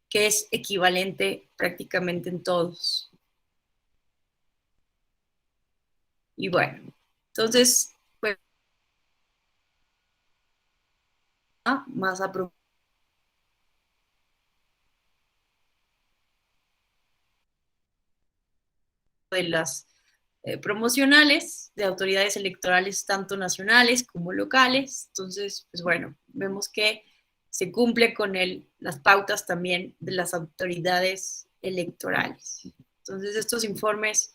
que es equivalente prácticamente en todos. Y bueno, entonces, pues, más a de las promocionales de autoridades electorales tanto nacionales como locales. Entonces, pues bueno, vemos que se cumple con las pautas también de las autoridades electorales. Entonces, estos informes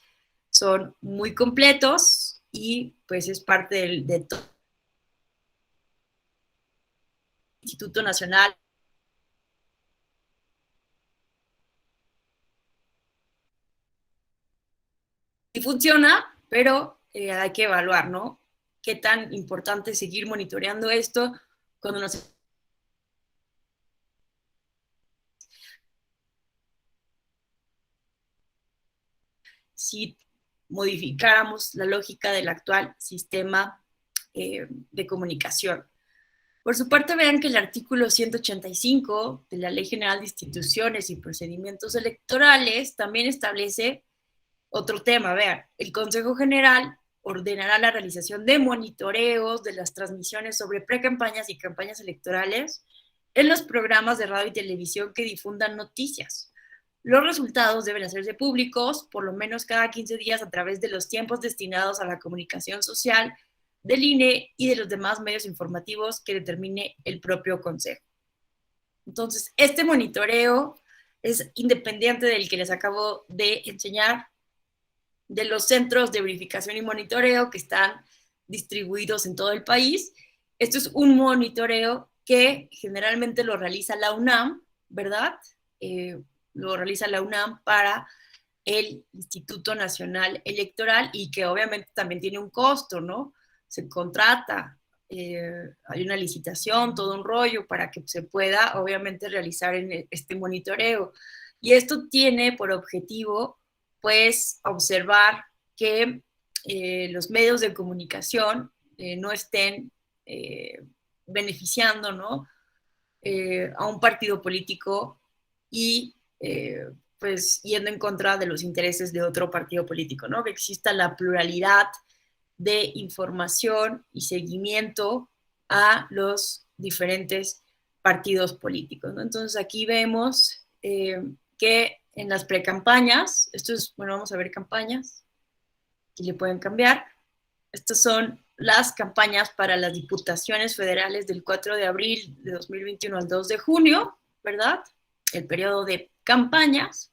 son muy completos y pues es parte de todo el Instituto Nacional. Y funciona, pero hay que evaluar, ¿no? Qué tan importante es seguir monitoreando esto cuando nos... Si modificáramos la lógica del actual sistema de comunicación. Por su parte, vean que el artículo 185 de la Ley General de Instituciones y Procedimientos Electorales también establece otro tema. Vean, el Consejo General ordenará la realización de monitoreos de las transmisiones sobre precampañas y campañas electorales en los programas de radio y televisión que difundan noticias. Los resultados deben hacerse públicos por lo menos cada 15 días a través de los tiempos destinados a la comunicación social del INE y de los demás medios informativos que determine el propio Consejo. Entonces, este monitoreo es independiente del que les acabo de enseñar, de los centros de verificación y monitoreo que están distribuidos en todo el país. Esto es un monitoreo que generalmente lo realiza la UNAM, ¿verdad? Lo realiza la UNAM para el Instituto Nacional Electoral y que obviamente también tiene un costo, ¿no? Se contrata, hay una licitación, todo un rollo para que se pueda obviamente realizar este monitoreo. Y esto tiene por objetivo, pues, observar que los medios de comunicación no estén beneficiando, ¿no? A un partido político y pues yendo en contra de los intereses de otro partido político, ¿no? Que exista la pluralidad de información y seguimiento a los diferentes partidos políticos, ¿no? Entonces aquí vemos que en las precampañas, esto es, bueno, vamos a ver campañas, aquí le pueden cambiar, estas son las campañas para las diputaciones federales del 4 de abril de 2021 al 2 de junio, ¿verdad? El periodo de campañas.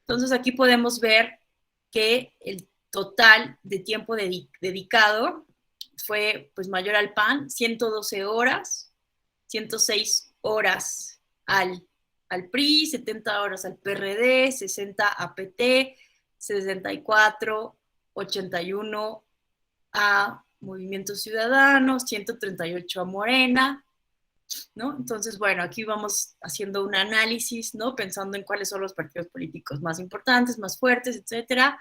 Entonces aquí podemos ver que el total de tiempo dedicado fue pues mayor al PAN, 112 horas, 106 horas al PRI, 70 horas al PRD, 60 a PT, 64, 81 a Movimiento Ciudadano, 138 a Morena, ¿no? Entonces, bueno, aquí vamos haciendo un análisis, ¿no? Pensando en cuáles son los partidos políticos más importantes, más fuertes, etcétera,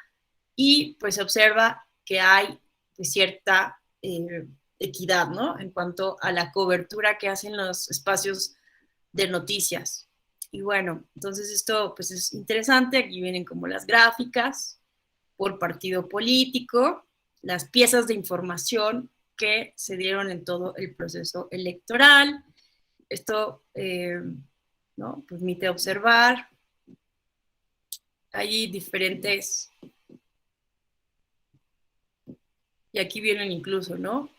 y pues se observa que hay pues, cierta equidad, ¿no? En cuanto a la cobertura que hacen los espacios de noticias. Y bueno, entonces esto pues es interesante, aquí vienen como las gráficas por partido político, las piezas de información que se dieron en todo el proceso electoral. Esto ¿no? Permite observar. Hay diferentes, y aquí vienen incluso, ¿no?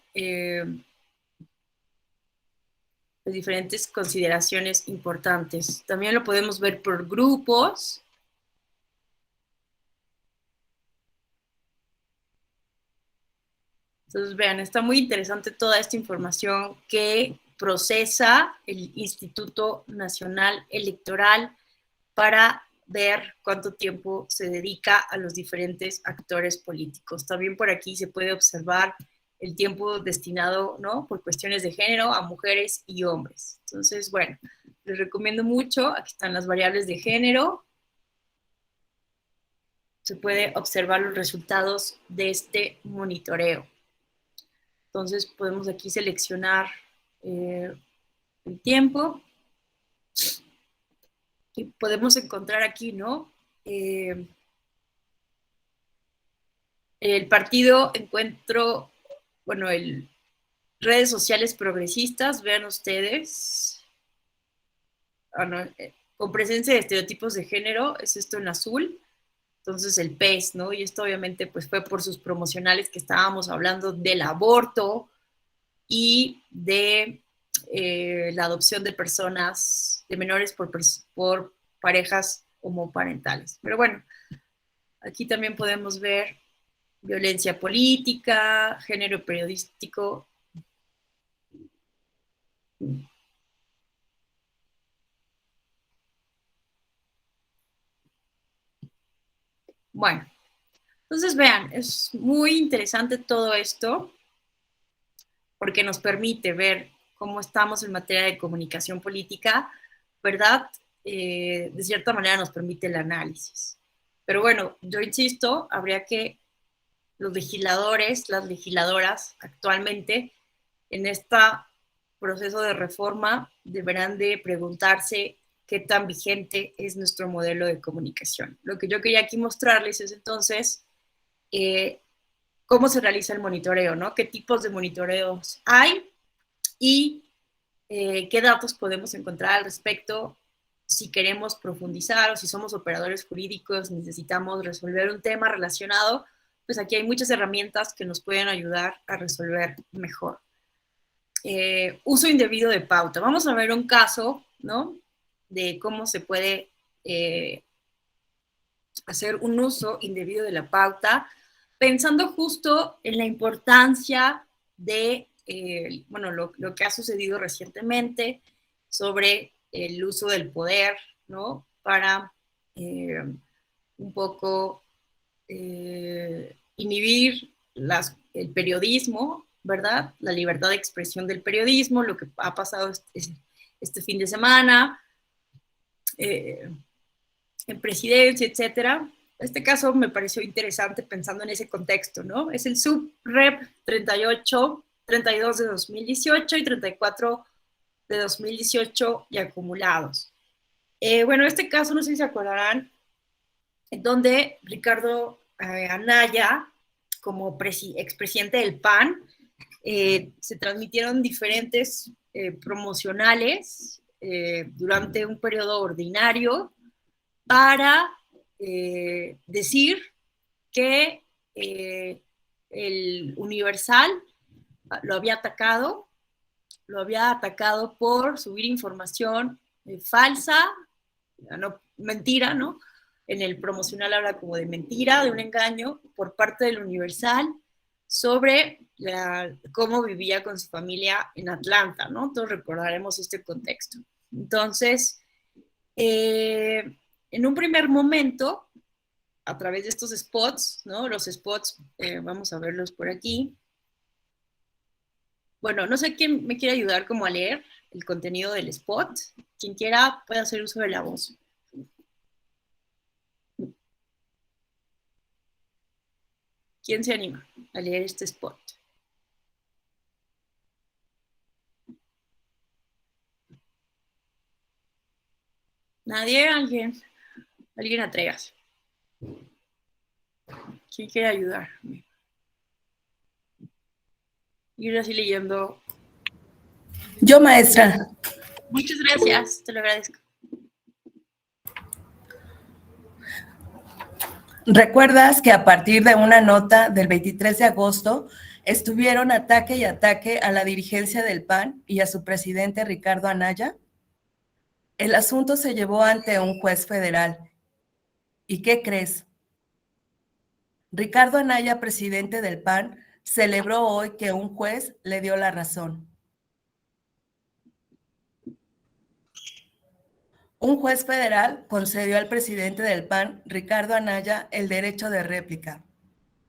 Diferentes consideraciones importantes. También lo podemos ver por grupos. Entonces, vean, está muy interesante toda esta información que procesa el Instituto Nacional Electoral para ver cuánto tiempo se dedica a los diferentes actores políticos. También por aquí se puede observar el tiempo destinado, ¿no? Por cuestiones de género a mujeres y hombres. Entonces, bueno, les recomiendo mucho. Aquí están las variables de género. Se puede observar los resultados de este monitoreo. Entonces podemos aquí seleccionar el tiempo y podemos encontrar aquí, ¿no? El partido Encuentro, bueno, redes sociales progresistas, vean ustedes, con presencia de estereotipos de género, es esto en azul. Entonces el PES, ¿no? Y esto obviamente pues fue por sus promocionales que estábamos hablando del aborto y de la adopción de personas, de menores por parejas homoparentales. Pero bueno, aquí también podemos ver violencia política, género periodístico. Bueno, entonces vean, es muy interesante todo esto porque nos permite ver cómo estamos en materia de comunicación política, ¿verdad? De cierta manera nos permite el análisis. Pero bueno, yo insisto, habría que los legisladores, las legisladoras actualmente en este proceso de reforma deberán de preguntarse qué tan vigente es nuestro modelo de comunicación. Lo que yo quería aquí mostrarles es entonces cómo se realiza el monitoreo, ¿no? ¿Qué tipos de monitoreos hay y qué datos podemos encontrar al respecto si queremos profundizar o si somos operadores jurídicos, necesitamos resolver un tema relacionado pues aquí hay muchas herramientas que nos pueden ayudar a resolver mejor. Uso indebido de pauta. Vamos a ver un caso, ¿no?, de cómo se puede hacer un uso indebido de la pauta, pensando justo en la importancia de, bueno, lo que ha sucedido recientemente sobre el uso del poder, ¿no?, para un poco inhibir el periodismo, ¿verdad? La libertad de expresión del periodismo, lo que ha pasado este fin de semana, en presidencia, etcétera. Este caso me pareció interesante pensando en ese contexto, ¿no? Es el SUB-REP 38, 32 de 2018 y 34 de 2018 y acumulados. Bueno, este caso, no sé si se acordarán, en donde Ricardo Anaya, como expresidente del PAN, se transmitieron diferentes promocionales durante un periodo ordinario para decir que el Universal lo había atacado por subir información falsa, no, mentira, ¿no? En el promocional habla como de mentira, de un engaño por parte del Universal sobre cómo vivía con su familia en Atlanta, ¿no? Todos recordaremos este contexto. Entonces, en un primer momento, a través de estos spots, ¿no? Los spots, vamos a verlos por aquí. Bueno, no sé quién me quiere ayudar como a leer el contenido del spot. Quien quiera puede hacer uso de la voz. ¿Quién se anima a leer este spot? ¿Nadie? ¿Alguien atrévase? ¿Quién quiere ayudarme? Ir así leyendo. Yo, maestra. Muchas gracias, te lo agradezco. ¿Recuerdas que a partir de una nota del 23 de agosto estuvieron ataque y ataque a la dirigencia del PAN y a su presidente Ricardo Anaya? El asunto se llevó ante un juez federal. ¿Y qué crees? Ricardo Anaya, presidente del PAN, celebró hoy que un juez le dio la razón. Un juez federal concedió al presidente del PAN, Ricardo Anaya, el derecho de réplica.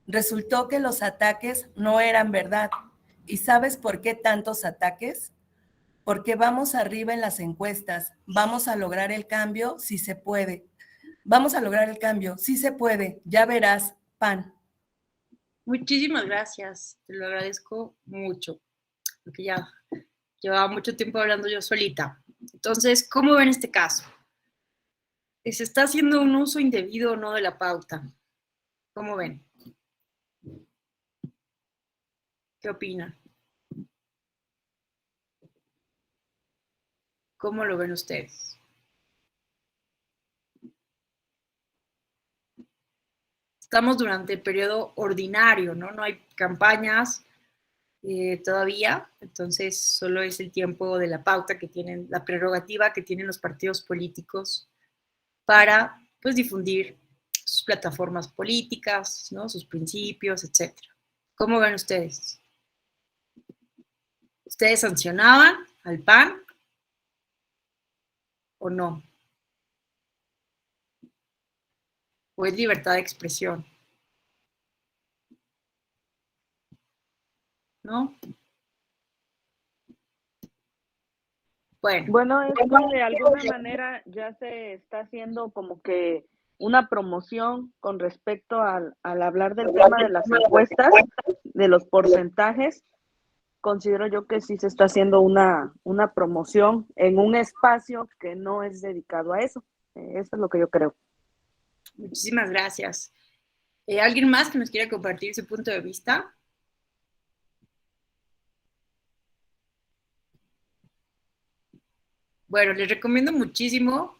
Resultó que los ataques no eran verdad. ¿Y sabes por qué tantos ataques? Porque vamos arriba en las encuestas. Vamos a lograr el cambio si se puede. Vamos a lograr el cambio, sí se puede. Ya verás, PAN. Muchísimas gracias, te lo agradezco mucho, porque ya llevaba mucho tiempo hablando yo solita. Entonces, ¿cómo ven este caso? ¿Se está haciendo un uso indebido o no de la pauta? ¿Cómo ven? ¿Qué opinan? ¿Cómo lo ven ustedes? Estamos durante el periodo ordinario, ¿no? No hay campañas todavía, entonces solo es el tiempo de la pauta que tienen, la prerrogativa que tienen los partidos políticos para, pues, difundir sus plataformas políticas, ¿no? Sus principios, etc. ¿Cómo ven ustedes? ¿Ustedes sancionaban al PAN o no? ¿O es libertad de expresión? ¿No? Bueno, es que de alguna manera ya se está haciendo como que una promoción con respecto al hablar del tema de las encuestas, de los porcentajes. Considero yo que sí se está haciendo una promoción en un espacio que no es dedicado a eso. Eso es lo que yo creo. Muchísimas gracias. ¿Alguien más que nos quiera compartir su punto de vista? Bueno, les recomiendo muchísimo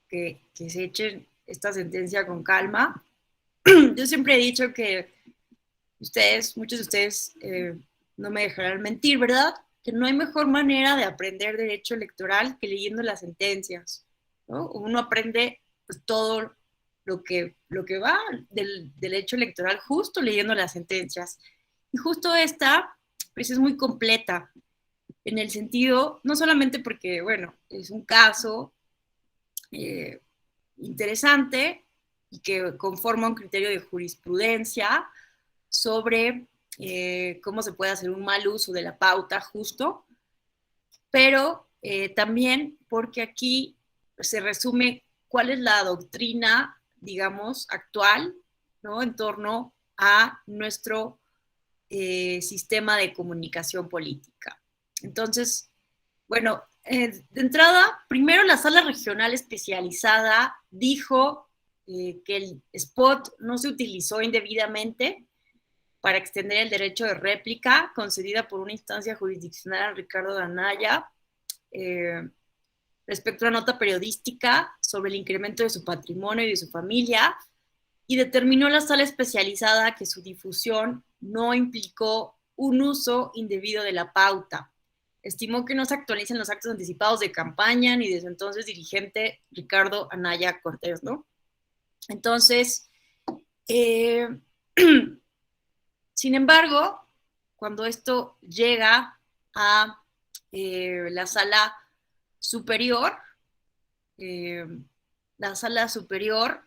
que se echen esta sentencia con calma. Yo siempre he dicho que muchos de ustedes no me dejarán mentir, ¿verdad? Que no hay mejor manera de aprender derecho electoral que leyendo las sentencias, ¿no? Uno aprende pues, todo lo que va del derecho electoral justo leyendo las sentencias. Y justo esta, pues es muy completa, en el sentido, no solamente porque, bueno, es un caso interesante y que conforma un criterio de jurisprudencia sobre cómo se puede hacer un mal uso de la pauta justo, pero también porque aquí se resume cuál es la doctrina, digamos, actual, ¿no? En torno a nuestro sistema de comunicación política. Entonces, bueno, de entrada, primero la sala regional especializada dijo que el spot no se utilizó indebidamente para extender el derecho de réplica concedida por una instancia jurisdiccional a Ricardo Anaya respecto a una nota periodística sobre el incremento de su patrimonio y de su familia, y determinó la sala especializada que su difusión no implicó un uso indebido de la pauta. Estimó que no se actualicen los actos anticipados de campaña ni de su entonces dirigente Ricardo Anaya Cortés, ¿no? Entonces, sin embargo, cuando esto llega a la sala superior, la sala superior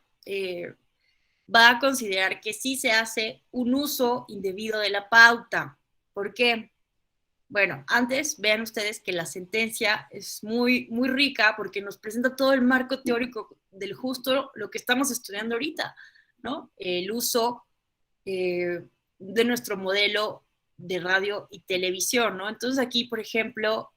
va a considerar que sí se hace un uso indebido de la pauta. ¿Por qué? Bueno, antes vean ustedes que la sentencia es muy, muy rica porque nos presenta todo el marco teórico del justo lo que estamos estudiando ahorita, ¿no? El uso de nuestro modelo de radio y televisión, ¿no? Entonces aquí, por ejemplo,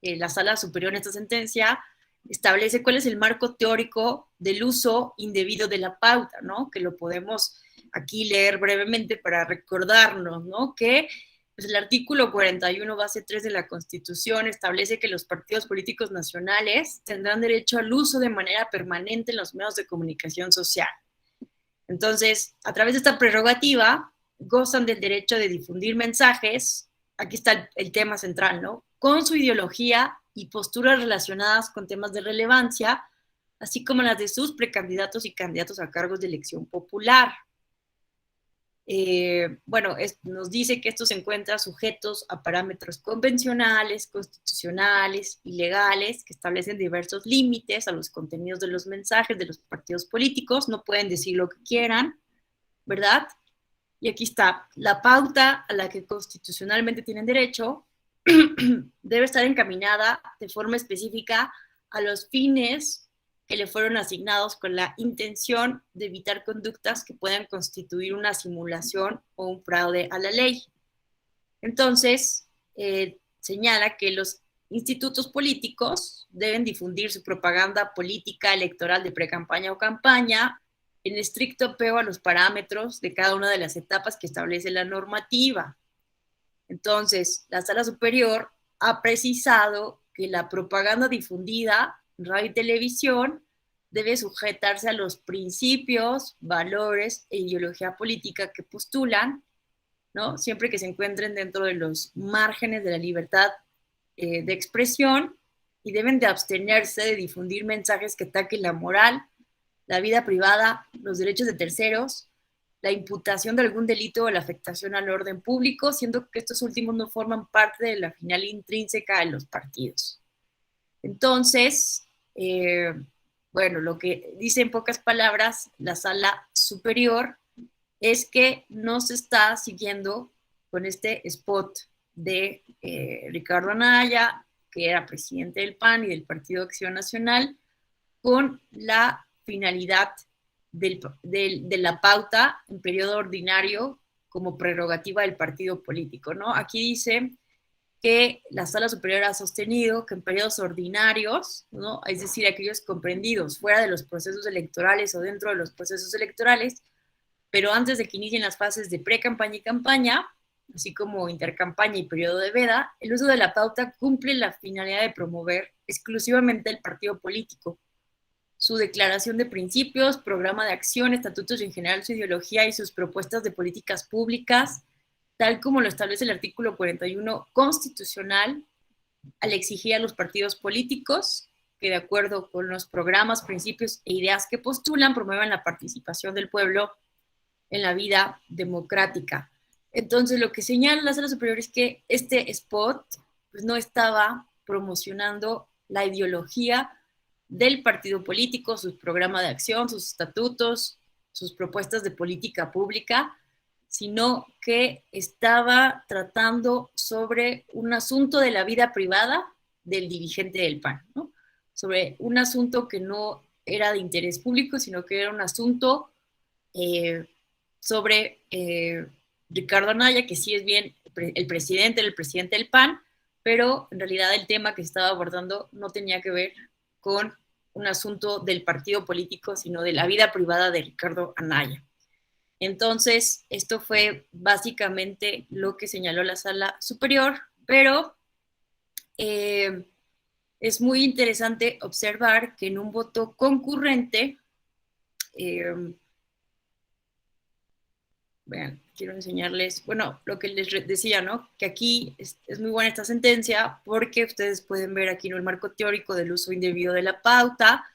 la sala superior en esta sentencia establece cuál es el marco teórico del uso indebido de la pauta, ¿no? Que lo podemos aquí leer brevemente para recordarnos, ¿no? Que pues, el artículo 41, base 3 de la Constitución establece que los partidos políticos nacionales tendrán derecho al uso de manera permanente en los medios de comunicación social. Entonces, a través de esta prerrogativa, gozan del derecho de difundir mensajes, aquí está el tema central, ¿no? Con su ideología y posturas relacionadas con temas de relevancia, así como las de sus precandidatos y candidatos a cargos de elección popular. Bueno, nos dice que estos se encuentran sujetos a parámetros convencionales, constitucionales y legales que establecen diversos límites a los contenidos de los mensajes de los partidos políticos, no pueden decir lo que quieran, ¿verdad? Y aquí está, la pauta a la que constitucionalmente tienen derecho debe estar encaminada de forma específica a los fines que le fueron asignados con la intención de evitar conductas que puedan constituir una simulación o un fraude a la ley. Entonces, señala que los institutos políticos deben difundir su propaganda política electoral de precampaña o campaña en estricto apego a los parámetros de cada una de las etapas que establece la normativa. Entonces, la Sala Superior ha precisado que la propaganda difundida en radio y televisión debe sujetarse a los principios, valores e ideología política que postulan, ¿no? Siempre que se encuentren dentro de los márgenes de la libertad de expresión, y deben de abstenerse de difundir mensajes que ataquen la moral, la vida privada, los derechos de terceros, la imputación de algún delito o la afectación al orden público, siendo que estos últimos no forman parte de la final intrínseca de los partidos. Entonces, bueno, lo que dice en pocas palabras la Sala Superior es que no se está siguiendo con este spot de Ricardo Anaya, que era presidente del PAN y del Partido Acción Nacional, con la finalidad de la pauta en periodo ordinario como prerrogativa del partido político, ¿no? Aquí dice que la Sala Superior ha sostenido que en periodos ordinarios, ¿no? Es decir, aquellos comprendidos fuera de los procesos electorales o dentro de los procesos electorales, pero antes de que inicien las fases de pre-campaña y campaña, así como intercampaña y periodo de veda, el uso de la pauta cumple la finalidad de promover exclusivamente el partido político, su declaración de principios, programa de acción, estatutos y en general su ideología y sus propuestas de políticas públicas, tal como lo establece el artículo 41 constitucional, al exigir a los partidos políticos que de acuerdo con los programas, principios e ideas que postulan, promuevan la participación del pueblo en la vida democrática. Entonces, lo que señala la Sala Superior es que este spot pues, no estaba promocionando la ideología del partido político, sus programas de acción, sus estatutos, sus propuestas de política pública, sino que estaba tratando sobre un asunto de la vida privada del dirigente del PAN, ¿no? Sobre un asunto que no era de interés público, sino que era un asunto sobre Ricardo Anaya, que sí es bien el presidente del PAN, pero en realidad el tema que se estaba abordando no tenía que ver con un asunto del partido político, sino de la vida privada de Ricardo Anaya. Entonces, esto fue básicamente lo que señaló la Sala Superior, pero es muy interesante observar que en un voto concurrente, vean, quiero enseñarles, bueno, lo que les decía, ¿no? Que aquí es muy buena esta sentencia porque ustedes pueden ver aquí, ¿no? El marco teórico del uso indebido de la pauta,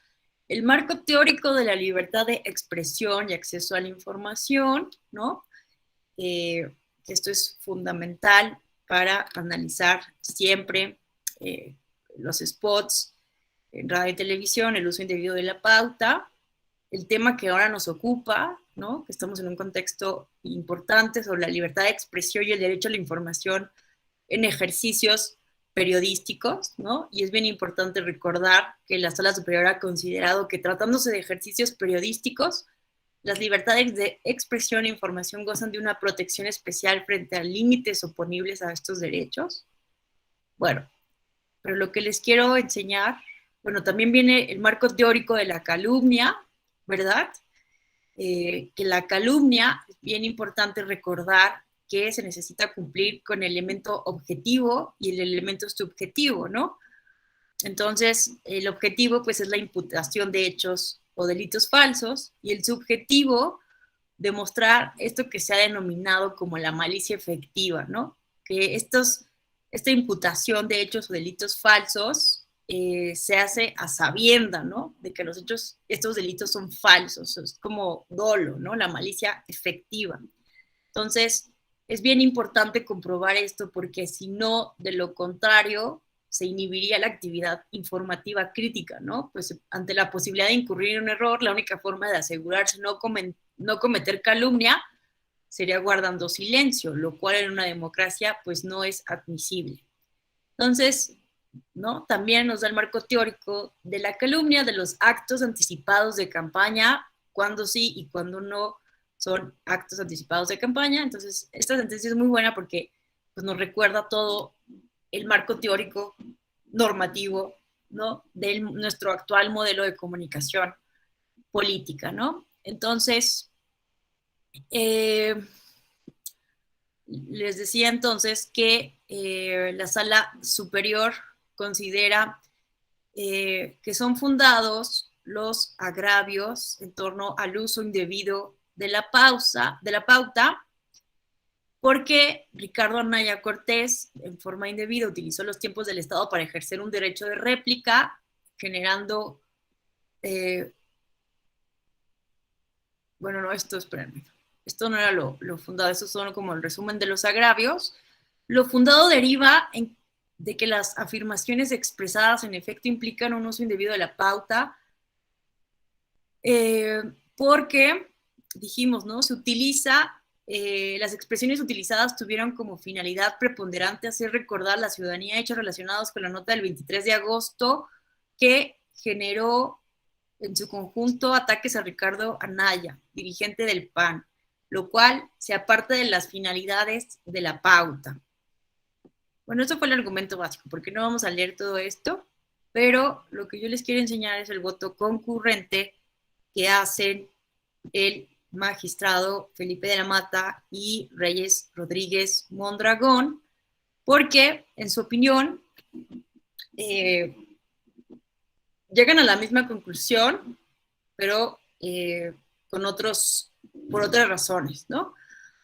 el marco teórico de la libertad de expresión y acceso a la información, ¿no? Esto es fundamental para analizar siempre los spots en radio y televisión, el uso indebido de la pauta, el tema que ahora nos ocupa, ¿no? Que estamos en un contexto importante sobre la libertad de expresión y el derecho a la información en ejercicios periodísticos, ¿no? Y es bien importante recordar que la Sala Superior ha considerado que tratándose de ejercicios periodísticos, las libertades de expresión e información gozan de una protección especial frente a límites oponibles a estos derechos. Bueno, pero lo que les quiero enseñar, bueno, también viene el marco teórico de la calumnia, ¿verdad? Que la calumnia, es bien importante recordar que se necesita cumplir con el elemento objetivo y el elemento subjetivo, ¿no? Entonces, el objetivo, pues, es la imputación de hechos o delitos falsos, y el subjetivo, demostrar esto que se ha denominado como la malicia efectiva, ¿no? Que esta imputación de hechos o delitos falsos se hace a sabienda, ¿no? De que estos delitos son falsos, es como dolo, ¿no? La malicia efectiva. Entonces, es bien importante comprobar esto porque si no, de lo contrario, se inhibiría la actividad informativa crítica, ¿no? Pues ante la posibilidad de incurrir en un error, la única forma de asegurarse no cometer calumnia sería guardando silencio, lo cual en una democracia pues no es admisible. Entonces, ¿no? También nos da el marco teórico de la calumnia, de los actos anticipados de campaña, cuando sí y cuando no son actos anticipados de campaña. Entonces, esta sentencia es muy buena porque pues, nos recuerda todo el marco teórico normativo, ¿no? De nuestro actual modelo de comunicación política, ¿no? Entonces, les decía entonces que la Sala Superior considera que son fundados los agravios en torno al uso indebido de la pauta, porque Ricardo Anaya Cortés, en forma indebida, utilizó los tiempos del Estado para ejercer un derecho de réplica, generando, bueno, no, espérenme, esto no era lo fundado, eso son como el resumen de los agravios. Lo fundado deriva de que las afirmaciones expresadas en efecto implican un uso indebido de la pauta, porque, dijimos, ¿no? Se utiliza, las expresiones utilizadas tuvieron como finalidad preponderante hacer recordar a la ciudadanía hechos relacionados con la nota del 23 de agosto que generó en su conjunto ataques a Ricardo Anaya, dirigente del PAN, lo cual se aparta de las finalidades de la pauta. Bueno, eso fue el argumento básico, porque no vamos a leer todo esto, pero lo que yo les quiero enseñar es el voto concurrente que hacen el magistrado Felipe de la Mata y Reyes Rodríguez Mondragón, porque, en su opinión, llegan a la misma conclusión pero por otras razones, ¿no?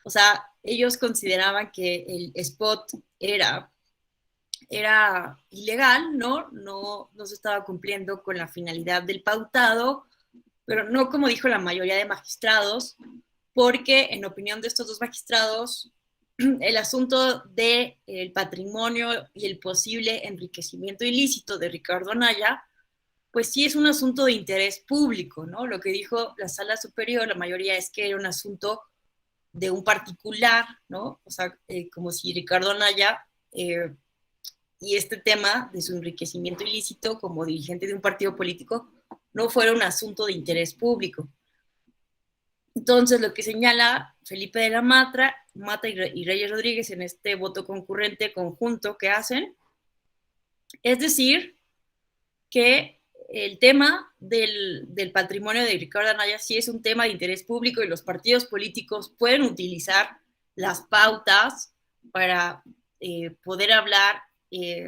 O sea, ellos consideraban que el spot era ilegal, ¿no? No se estaba cumpliendo con la finalidad del pautado, pero no como dijo la mayoría de magistrados, porque en opinión de estos dos magistrados, el asunto del patrimonio y el posible enriquecimiento ilícito de Ricardo Anaya, pues sí es un asunto de interés público, ¿no? Lo que dijo la sala superior, la mayoría es que era un asunto de un particular, ¿no? O sea, como si Ricardo Anaya y este tema de su enriquecimiento ilícito como dirigente de un partido político no fuera un asunto de interés público. Entonces, lo que señala Felipe de la Mata y Reyes Rodríguez en este voto concurrente conjunto que hacen, es decir, que el tema del patrimonio de Ricardo Anaya sí es un tema de interés público y los partidos políticos pueden utilizar las pautas para poder hablar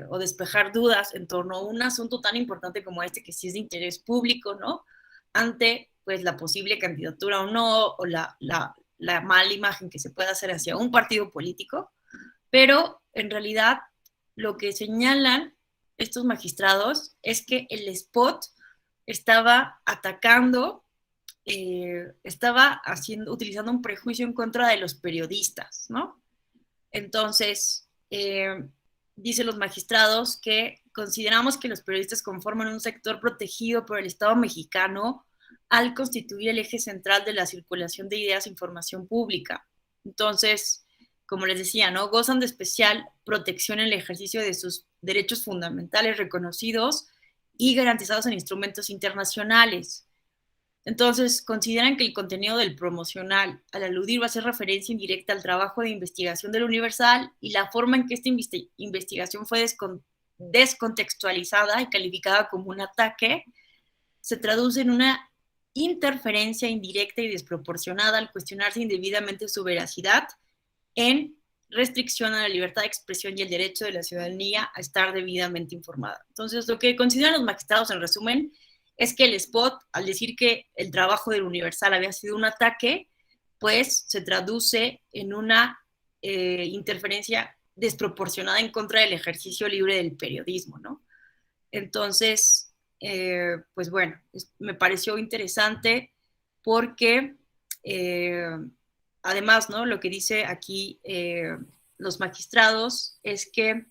o despejar dudas en torno a un asunto tan importante como este, que sí es de interés público, ¿no? Ante pues la posible candidatura o no, o la mala imagen que se pueda hacer hacia un partido político, pero en realidad lo que señalan estos magistrados es que el spot estaba atacando, utilizando un prejuicio en contra de los periodistas, ¿no? Entonces, dicen los magistrados que consideramos que los periodistas conforman un sector protegido por el Estado mexicano al constituir el eje central de la circulación de ideas e información pública. Entonces, como les decía, ¿no? Gozan de especial protección en el ejercicio de sus derechos fundamentales reconocidos y garantizados en instrumentos internacionales. Entonces, consideran que el contenido del promocional, al aludir, va a hacer referencia indirecta al trabajo de investigación del Universal y la forma en que esta investigación fue descontextualizada y calificada como un ataque, se traduce en una interferencia indirecta y desproporcionada al cuestionarse indebidamente su veracidad en restricción a la libertad de expresión y el derecho de la ciudadanía a estar debidamente informada. Entonces, lo que consideran los magistrados, en resumen, es que el spot, al decir que el trabajo del Universal había sido un ataque, pues se traduce en una interferencia desproporcionada en contra del ejercicio libre del periodismo, ¿no? Entonces, pues bueno, me pareció interesante porque además, ¿no? Lo que dice aquí los magistrados es que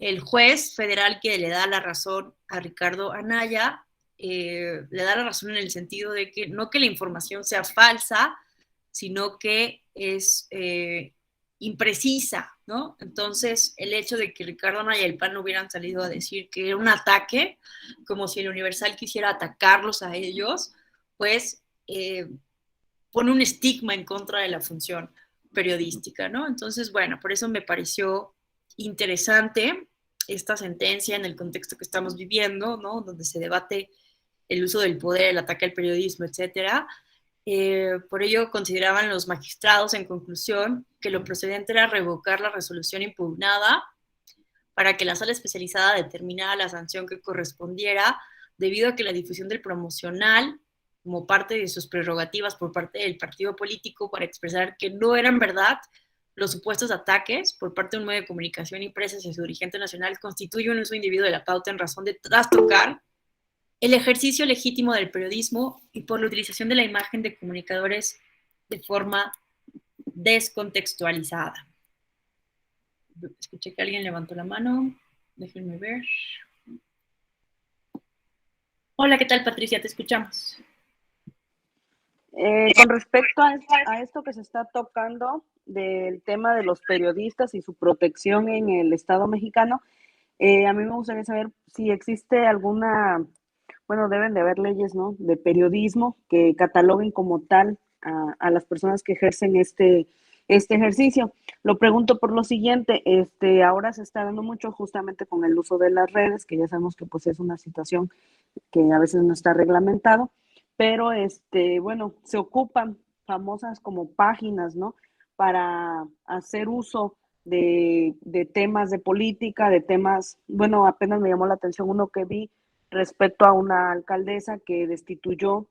el juez federal que le da la razón a Ricardo Anaya, le da la razón en el sentido de que no que la información sea falsa, sino que es imprecisa, ¿no? Entonces, el hecho de que Ricardo Anaya y el PAN no hubieran salido a decir que era un ataque, como si el Universal quisiera atacarlos a ellos, pues pone un estigma en contra de la función periodística, ¿no? Entonces, bueno, por eso me pareció interesante esta sentencia en el contexto que estamos viviendo, ¿no? Donde se debate el uso del poder, el ataque al periodismo, etcétera. Por ello consideraban los magistrados, en conclusión, que lo procedente era revocar la resolución impugnada para que la sala especializada determinara la sanción que correspondiera, debido a que la difusión del promocional, como parte de sus prerrogativas por parte del partido político para expresar que no eran verdad los supuestos ataques por parte de un medio de comunicación impresa hacia su dirigente nacional, constituye un uso indebido de la pauta en razón de trastocar el ejercicio legítimo del periodismo y por la utilización de la imagen de comunicadores de forma descontextualizada. Escuché que alguien levantó la mano. Déjenme ver. Hola, ¿qué tal, Patricia? Te escuchamos. Con respecto a esto que se está tocando del tema de los periodistas y su protección en el Estado mexicano, a mí me gustaría saber si existe alguna, bueno, deben de haber leyes, ¿no?, de periodismo que cataloguen como tal a las personas que ejercen este ejercicio. Lo pregunto por lo siguiente, ahora se está dando mucho justamente con el uso de las redes, que ya sabemos que pues es una situación que a veces no está reglamentado, pero bueno, se ocupan famosas como páginas, ¿no?, para hacer uso de temas de política, de temas, bueno, apenas me llamó la atención uno que vi respecto a una alcaldesa que destituyó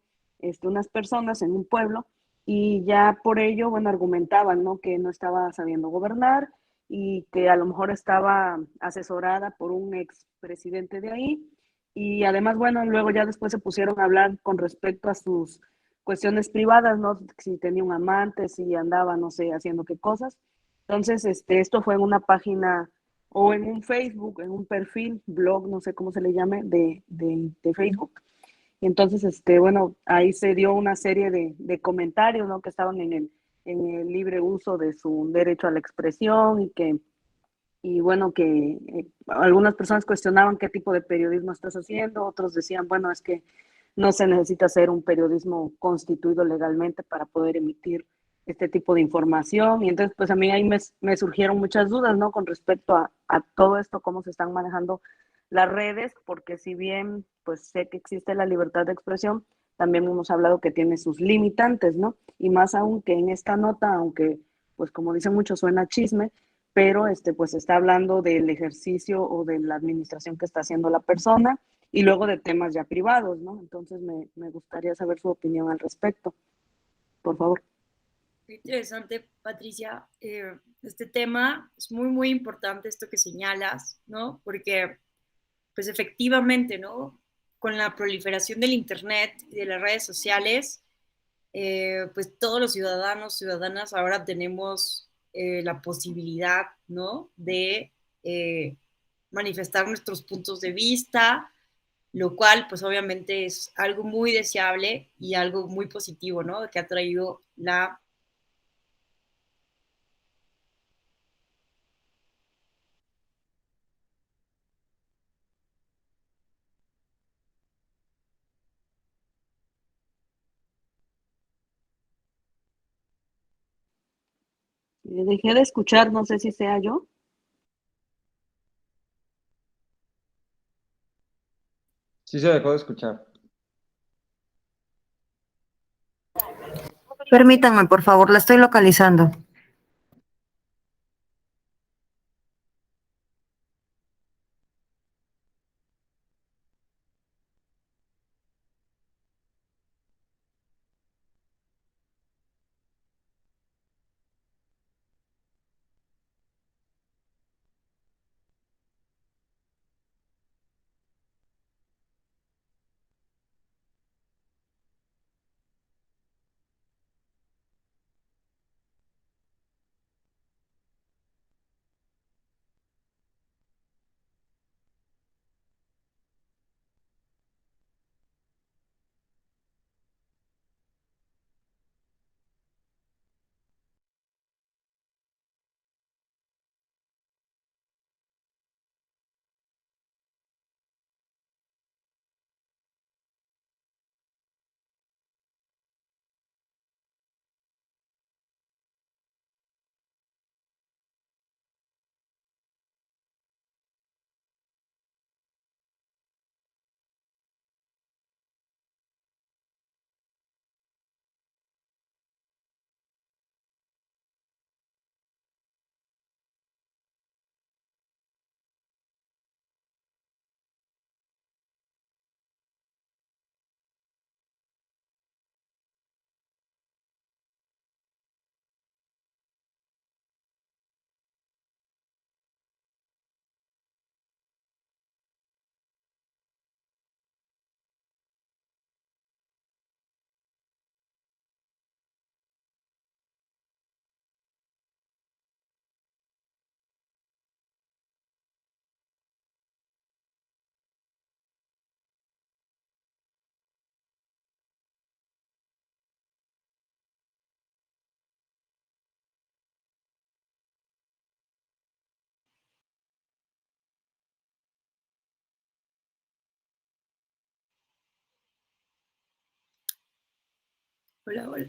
unas personas en un pueblo, y ya por ello, bueno, argumentaban, ¿no? Que no estaba sabiendo gobernar y que a lo mejor estaba asesorada por un expresidente de ahí. Y además, bueno, luego ya después se pusieron a hablar con respecto a sus cuestiones privadas, ¿no? Si tenía un amante, si andaba, no sé, haciendo qué cosas. Entonces, esto fue en una página o en un Facebook, en un perfil, blog, no sé cómo se le llame, de Facebook. Y entonces, bueno, ahí se dio una serie de comentarios, ¿no? Que estaban en el libre uso de su derecho a la expresión y bueno, que algunas personas cuestionaban qué tipo de periodismo estás haciendo, otros decían, bueno, es que no se necesita hacer un periodismo constituido legalmente para poder emitir este tipo de información. Y entonces, pues a mí ahí me surgieron muchas dudas, ¿no? Con respecto a todo esto, cómo se están manejando las redes, porque si bien, pues sé que existe la libertad de expresión, también hemos hablado que tiene sus limitantes, ¿no? Y más aún que en esta nota, aunque, pues como dicen muchos, suena chisme, pero pues está hablando del ejercicio o de la administración que está haciendo la persona y luego de temas ya privados, ¿no? Entonces me gustaría saber su opinión al respecto, por favor. Qué interesante, Patricia. Este tema es muy, muy importante, esto que señalas, ¿no? Porque, pues efectivamente, ¿no? Con la proliferación del Internet y de las redes sociales, pues todos los ciudadanos, ciudadanas ahora tenemos la posibilidad, ¿no? De manifestar nuestros puntos de vista, lo cual pues obviamente es algo muy deseable y algo muy positivo, ¿no? Que ha traído la... Dejé de escuchar, no sé si sea yo. Sí se dejó de escuchar. Permítanme, por favor, la estoy localizando. Hola, hola.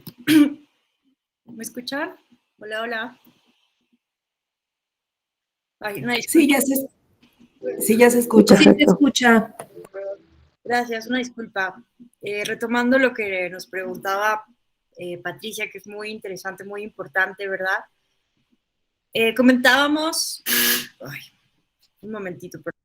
¿Me escuchan? Hola, hola. Ay, una disculpa. Sí, ya se escucha. Sí, se escucha. Gracias, una disculpa. Retomando lo que nos preguntaba Patricia, que es muy interesante, muy importante, ¿verdad? Comentábamos, ay, un momentito, perdón.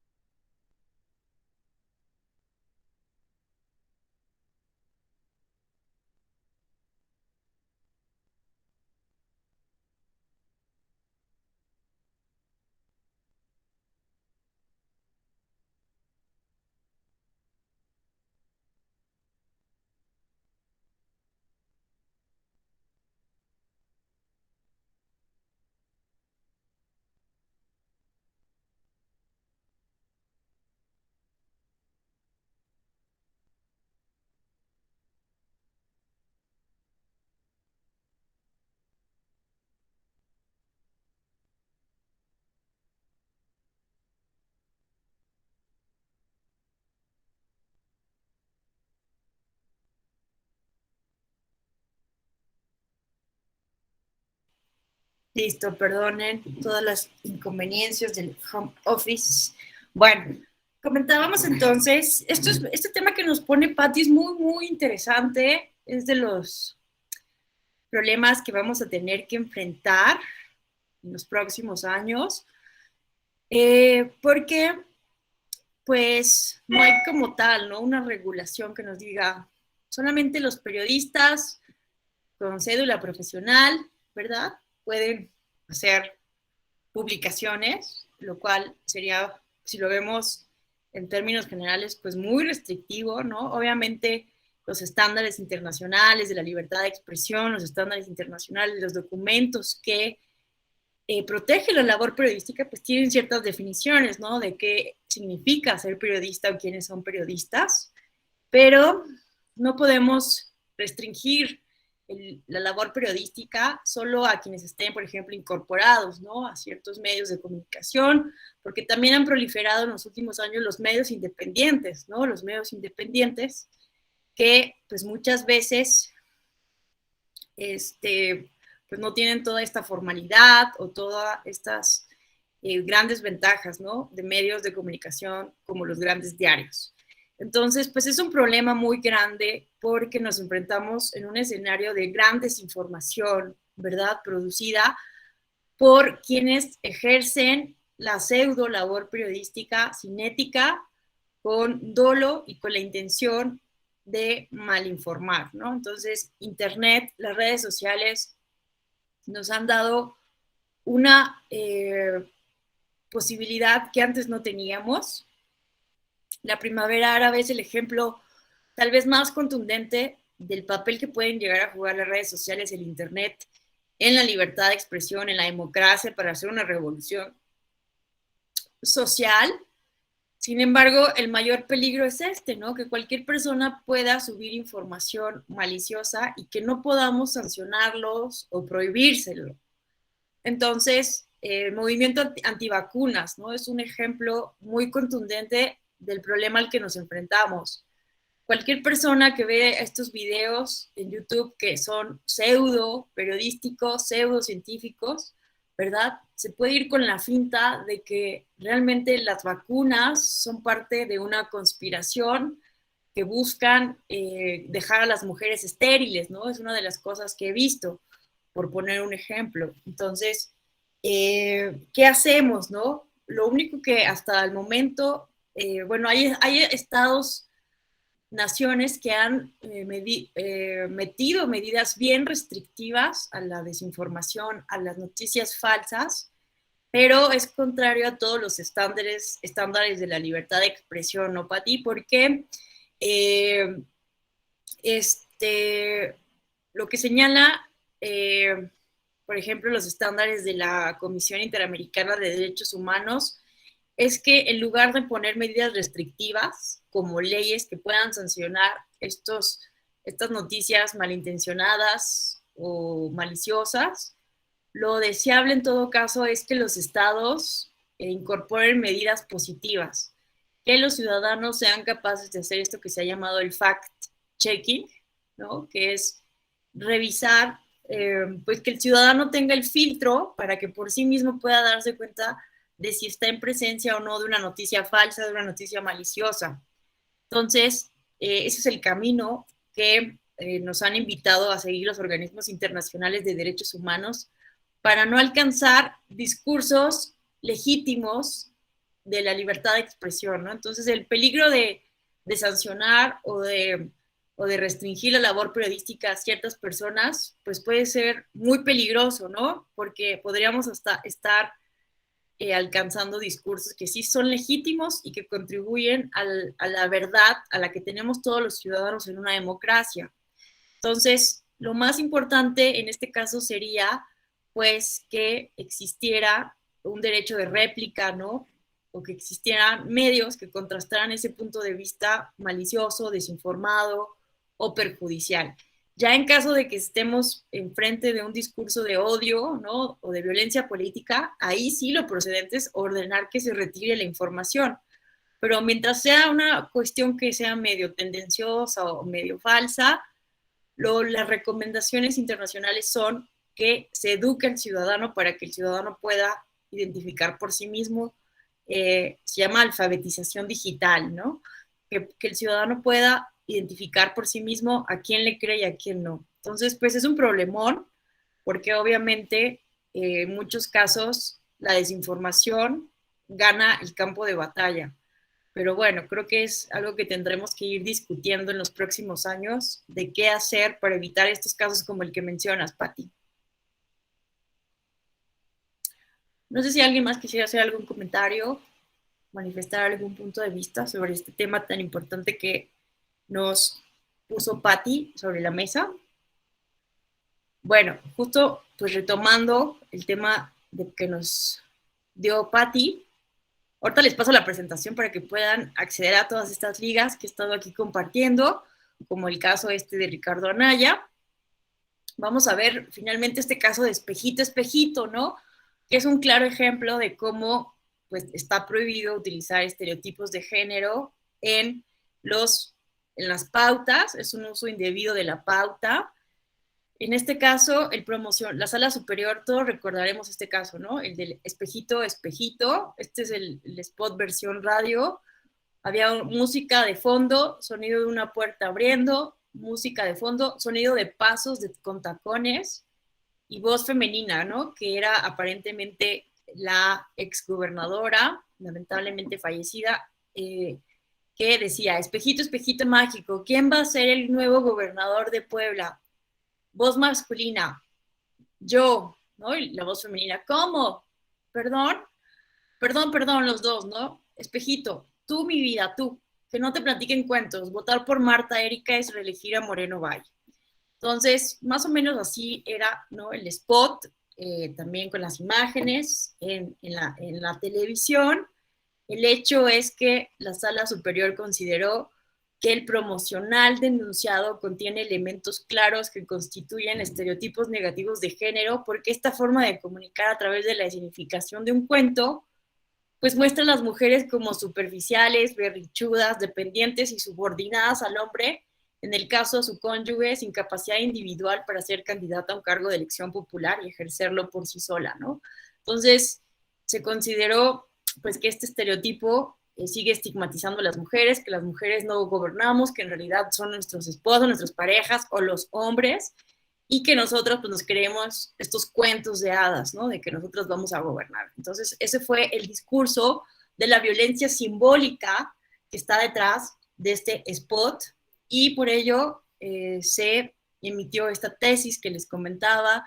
Listo, perdonen todas las inconveniencias del home office. Bueno, comentábamos entonces, este tema que nos pone Patti es muy, muy interesante, es de los problemas que vamos a tener que enfrentar en los próximos años, porque pues no hay como tal, ¿no? Una regulación que nos diga solamente los periodistas con cédula profesional, ¿verdad? Pueden hacer publicaciones, lo cual sería, si lo vemos en términos generales, pues muy restrictivo, ¿no? Obviamente los estándares internacionales de la libertad de expresión, los estándares internacionales, los documentos que protegen la labor periodística, pues tienen ciertas definiciones, ¿no? De qué significa ser periodista o quiénes son periodistas, pero no podemos restringir la labor periodística solo a quienes estén, por ejemplo, incorporados, ¿no? A ciertos medios de comunicación, porque también han proliferado en los últimos años los medios independientes, ¿no? Los medios independientes que, pues muchas veces, pues no tienen toda esta formalidad o todas estas grandes ventajas, ¿no? De medios de comunicación como los grandes diarios. Entonces, pues es un problema muy grande porque nos enfrentamos en un escenario de gran desinformación, ¿verdad? Producida por quienes ejercen la pseudo labor periodística sin ética, con dolo y con la intención de malinformar, ¿no? Entonces, Internet, las redes sociales nos han dado una posibilidad que antes no teníamos. La primavera árabe es el ejemplo tal vez más contundente del papel que pueden llegar a jugar las redes sociales, el Internet, en la libertad de expresión, en la democracia, para hacer una revolución social. Sin embargo, el mayor peligro es ¿no? Que cualquier persona pueda subir información maliciosa y que no podamos sancionarlos o prohibírselo. Entonces, el movimiento antivacunas, ¿no? Es un ejemplo muy contundente del problema al que nos enfrentamos. Cualquier persona que ve estos videos en YouTube que son pseudo periodísticos, pseudo científicos, ¿verdad? Se puede ir con la finta de que realmente las vacunas son parte de una conspiración que buscan dejar a las mujeres estériles, ¿no? Es una de las cosas que he visto, por poner un ejemplo. Entonces, ¿qué hacemos, no? Lo único que hasta el momento, bueno, hay estados, naciones que han metido medidas bien restrictivas a la desinformación, a las noticias falsas, pero es contrario a todos los estándares de la libertad de expresión, ¿no, Pati? Porque lo que señala, por ejemplo, los estándares de la Comisión Interamericana de Derechos Humanos, es que en lugar de poner medidas restrictivas, como leyes que puedan sancionar estas noticias malintencionadas o maliciosas, lo deseable en todo caso es que los estados incorporen medidas positivas, que los ciudadanos sean capaces de hacer esto que se ha llamado el fact-checking, ¿no? Que es revisar, pues que el ciudadano tenga el filtro para que por sí mismo pueda darse cuenta de si está en presencia o no de una noticia falsa, de una noticia maliciosa. Entonces, ese es el camino que nos han invitado a seguir los organismos internacionales de derechos humanos para no alcanzar discursos legítimos de la libertad de expresión, ¿no? Entonces, el peligro de sancionar o de restringir la labor periodística a ciertas personas, pues puede ser muy peligroso, ¿no? Porque podríamos hasta estar alcanzando discursos que sí son legítimos y que contribuyen a la verdad a la que tenemos todos los ciudadanos en una democracia. Entonces, lo más importante en este caso sería, pues, que existiera un derecho de réplica, ¿no? O que existieran medios que contrastaran ese punto de vista malicioso, desinformado o perjudicial. Ya en caso de que estemos enfrente de un discurso de odio, ¿no? O de violencia política, ahí sí lo procedente es ordenar que se retire la información. Pero mientras sea una cuestión que sea medio tendenciosa o medio falsa, las recomendaciones internacionales son que se eduque al ciudadano para que el ciudadano pueda identificar por sí mismo. Se llama alfabetización digital, ¿no? Que el ciudadano pueda identificar por sí mismo a quién le cree y a quién no. Entonces, pues es un problemón, porque obviamente en muchos casos la desinformación gana el campo de batalla. Pero bueno, creo que es algo que tendremos que ir discutiendo en los próximos años, de qué hacer para evitar estos casos como el que mencionas, Patti. No sé si alguien más quisiera hacer algún comentario, manifestar algún punto de vista sobre este tema tan importante que nos puso Patti sobre la mesa. Bueno, justo pues retomando el tema de que nos dio Patti, ahorita les paso la presentación para que puedan acceder a todas estas ligas que he estado aquí compartiendo, como el caso de Ricardo Anaya. Vamos a ver finalmente este caso de espejito, espejito, ¿no? Que es un claro ejemplo de cómo pues, está prohibido utilizar estereotipos de género en las pautas, es un uso indebido de la pauta. En este caso, la sala superior, todos recordaremos este caso, ¿no? El del espejito, espejito. Este es el spot versión radio. Había música de fondo, sonido de una puerta abriendo, música de fondo, sonido de pasos con tacones y voz femenina, ¿no? Que era aparentemente la exgobernadora, lamentablemente fallecida, que decía, espejito, espejito mágico, ¿quién va a ser el nuevo gobernador de Puebla? Voz masculina, yo, ¿no? Y la voz femenina, ¿cómo? ¿Perdón? Perdón, los dos, ¿no? Espejito, tú, mi vida, tú, que no te platiquen cuentos, votar por Marta Erika es reelegir a Moreno Valle. Entonces, más o menos así era, ¿no? El spot, también con las imágenes en la televisión. El hecho es que la sala superior consideró que el promocional denunciado contiene elementos claros que constituyen estereotipos negativos de género, porque esta forma de comunicar a través de la significación de un cuento, pues muestra a las mujeres como superficiales, berrichudas, dependientes y subordinadas al hombre, en el caso de su cónyuge, sin capacidad individual para ser candidata a un cargo de elección popular y ejercerlo por sí sola, ¿no? Entonces, se consideró pues que este estereotipo sigue estigmatizando a las mujeres, que las mujeres no gobernamos, que en realidad son nuestros esposos, nuestras parejas o los hombres, y que nosotros pues, nos creemos estos cuentos de hadas, ¿no? De que nosotros vamos a gobernar. Entonces, ese fue el discurso de la violencia simbólica que está detrás de este spot, y por ello se emitió esta tesis que les comentaba,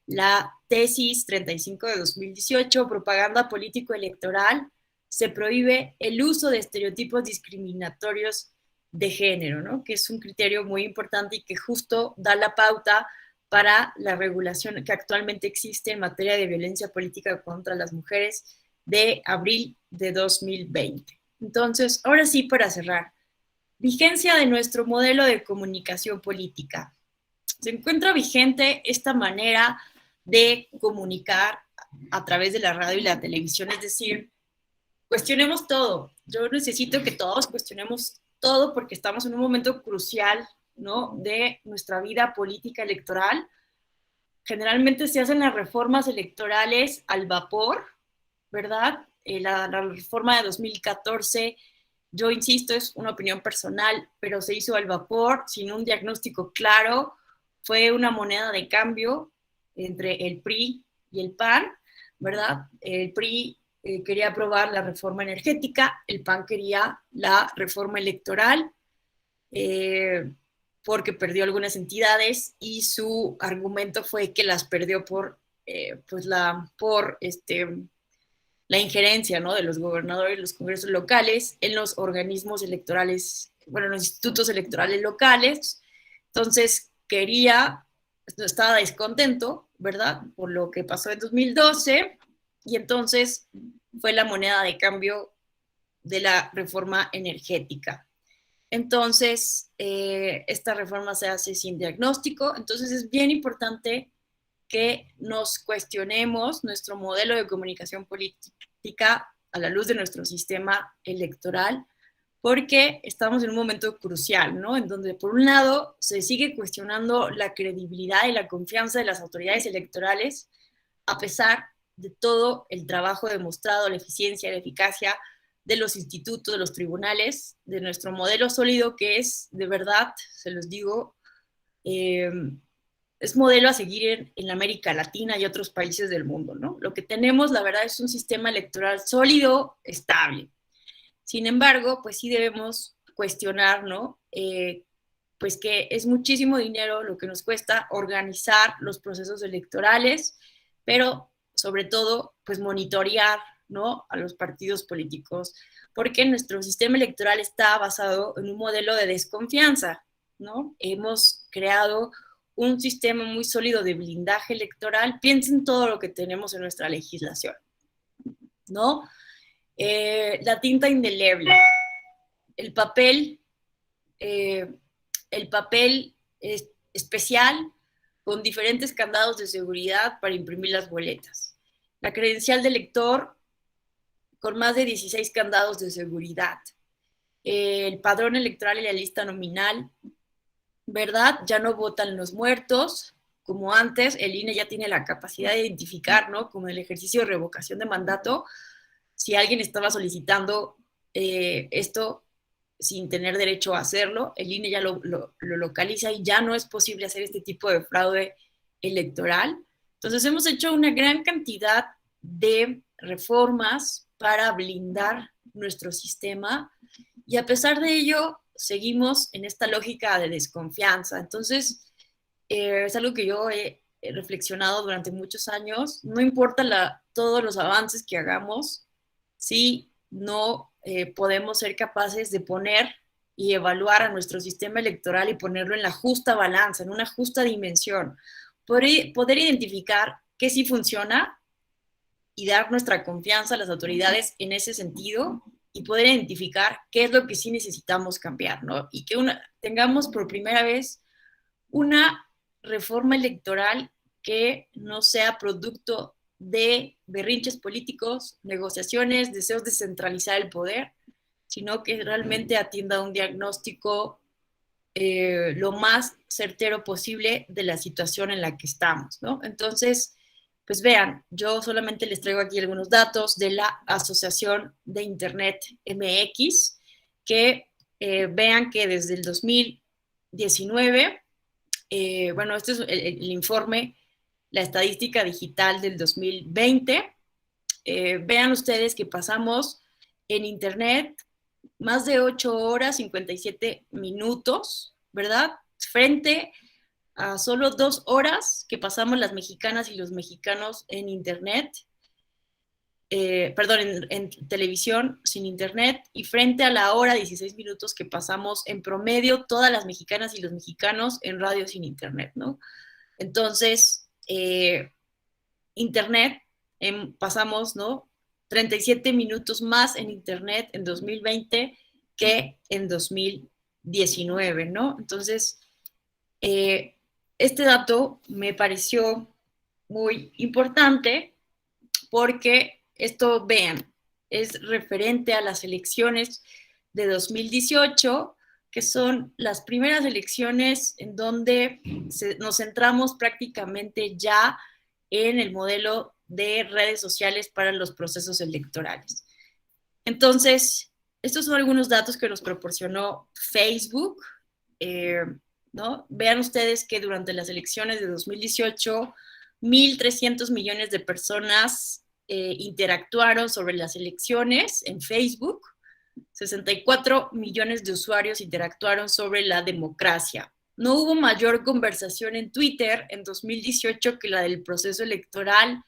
la tesis 35 de 2018, propaganda político-electoral, se prohíbe el uso de estereotipos discriminatorios de género, ¿no? Que es un criterio muy importante y que justo da la pauta para la regulación que actualmente existe en materia de violencia política contra las mujeres de abril de 2020. Entonces, ahora sí, para cerrar, vigencia de nuestro modelo de comunicación política. Se encuentra vigente esta manera de comunicar a través de la radio y la televisión, es decir, cuestionemos todo. Yo necesito que todos cuestionemos todo porque estamos en un momento crucial, ¿no? De nuestra vida política electoral. Generalmente se hacen las reformas electorales al vapor, ¿verdad? La reforma de 2014, yo insisto, es una opinión personal, pero se hizo al vapor, sin un diagnóstico claro. Fue una moneda de cambio entre el PRI y el PAN, ¿verdad? El PRI quería aprobar la reforma energética, el PAN quería la reforma electoral, porque perdió algunas entidades y su argumento fue que las perdió por la injerencia, ¿no? De los gobernadores, los congresos locales en los organismos electorales, bueno, los institutos electorales locales. Entonces estaba descontento, ¿verdad? Por lo que pasó en 2012, y entonces fue la moneda de cambio de la reforma energética. Entonces, esta reforma se hace sin diagnóstico, entonces es bien importante que nos cuestionemos nuestro modelo de comunicación política a la luz de nuestro sistema electoral, porque estamos en un momento crucial, ¿no? En donde, por un lado, se sigue cuestionando la credibilidad y la confianza de las autoridades electorales, a pesar de todo el trabajo demostrado, la eficiencia, la eficacia de los institutos, de los tribunales, de nuestro modelo sólido que es, de verdad, se los digo, es modelo a seguir en América Latina y otros países del mundo, ¿no? Lo que tenemos, la verdad, es un sistema electoral sólido, estable. Sin embargo, pues sí debemos cuestionar, ¿no? Pues que es muchísimo dinero lo que nos cuesta organizar los procesos electorales, pero sobre todo, pues monitorear, ¿no? A los partidos políticos, porque nuestro sistema electoral está basado en un modelo de desconfianza, ¿no? Hemos creado un sistema muy sólido de blindaje electoral. Piensen todo lo que tenemos en nuestra legislación, ¿no? La tinta indeleble, el papel especial con diferentes candados de seguridad para imprimir las boletas, la credencial del elector con más de 16 candados de seguridad, el padrón electoral y la lista nominal, ¿verdad? Ya no votan los muertos, como antes, el INE ya tiene la capacidad de identificar, ¿no? Como el ejercicio de revocación de mandato, si alguien estaba solicitando esto sin tener derecho a hacerlo, el INE ya lo localiza y ya no es posible hacer este tipo de fraude electoral. Entonces hemos hecho una gran cantidad de reformas para blindar nuestro sistema y a pesar de ello seguimos en esta lógica de desconfianza. Entonces es algo que yo he reflexionado durante muchos años. No importa todos los avances que hagamos, si no podemos ser capaces de poner y evaluar a nuestro sistema electoral y ponerlo en la justa balanza, en una justa dimensión, poder identificar qué sí funciona y dar nuestra confianza a las autoridades en ese sentido y poder identificar qué es lo que sí necesitamos cambiar, ¿no? Y que tengamos por primera vez una reforma electoral que no sea producto de berrinches políticos, negociaciones, deseos de centralizar el poder, sino que realmente atienda un diagnóstico lo más certero posible de la situación en la que estamos, ¿no? Entonces, pues vean, yo solamente les traigo aquí algunos datos de la Asociación de Internet MX, que vean que desde el 2019, bueno, este es el informe, la estadística digital del 2020, vean ustedes que pasamos en Internet más de 8 horas, 57 minutos, ¿verdad? Frente a solo 2 horas que pasamos las mexicanas y los mexicanos en Internet, en televisión sin Internet, y frente a la hora 16 minutos que pasamos en promedio todas las mexicanas y los mexicanos en radio sin Internet, ¿no? Entonces, Internet, pasamos, ¿no? 37 minutos más en Internet en 2020 que en 2019, ¿no? Entonces, este dato me pareció muy importante porque esto, vean, es referente a las elecciones de 2018, que son las primeras elecciones en donde nos centramos prácticamente ya en el modelo de redes sociales para los procesos electorales. Entonces, estos son algunos datos que nos proporcionó Facebook, ¿no? Vean ustedes que durante las elecciones de 2018, 1.300 millones de personas interactuaron sobre las elecciones en Facebook, 64 millones de usuarios interactuaron sobre la democracia. No hubo mayor conversación en Twitter en 2018 que la del proceso electoral,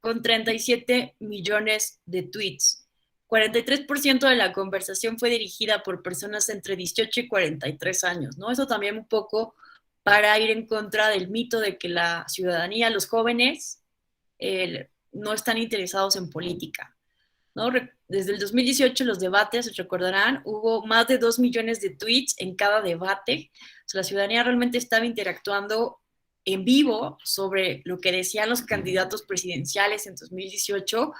con 37 millones de tweets. 43% de la conversación fue dirigida por personas entre 18 y 43 años, ¿no? Eso también un poco para ir en contra del mito de que la ciudadanía, los jóvenes, no están interesados en política, ¿no? Desde el 2018 los debates, se recordarán, hubo más de 2 millones de tweets en cada debate. O sea, la ciudadanía realmente estaba interactuando en vivo sobre lo que decían los candidatos presidenciales en 2018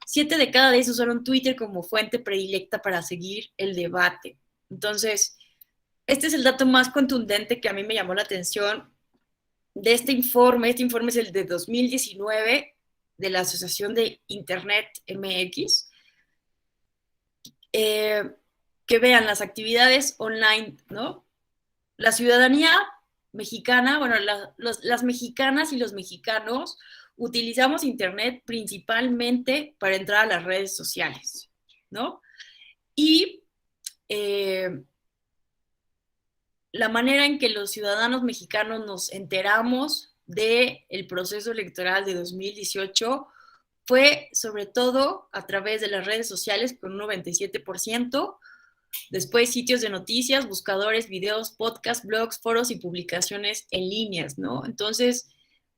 7 de cada 10 usaron Twitter como fuente predilecta para seguir el debate. Entonces, este es el dato más contundente que a mí me llamó la atención de este informe. Este informe es el de 2019 de la Asociación de Internet MX. Que vean las actividades online, ¿no? La ciudadanía mexicana, bueno, las mexicanas y los mexicanos utilizamos Internet principalmente para entrar a las redes sociales, ¿no? Y la manera en que los ciudadanos mexicanos nos enteramos del proceso electoral de 2018 fue sobre todo a través de las redes sociales con un 97%, después sitios de noticias, buscadores, videos, podcasts, blogs, foros y publicaciones en líneas, ¿no? Entonces,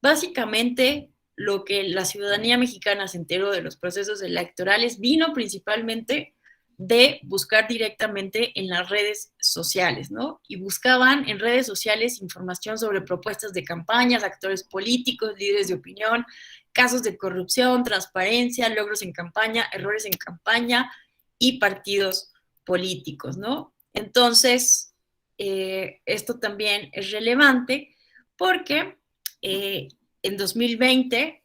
básicamente, lo que la ciudadanía mexicana se enteró de los procesos electorales vino principalmente de buscar directamente en las redes sociales, ¿no? Y buscaban en redes sociales información sobre propuestas de campañas, actores políticos, líderes de opinión, casos de corrupción, transparencia, logros en campaña, errores en campaña y partidos políticos, ¿no? Entonces, esto también es relevante porque en 2020,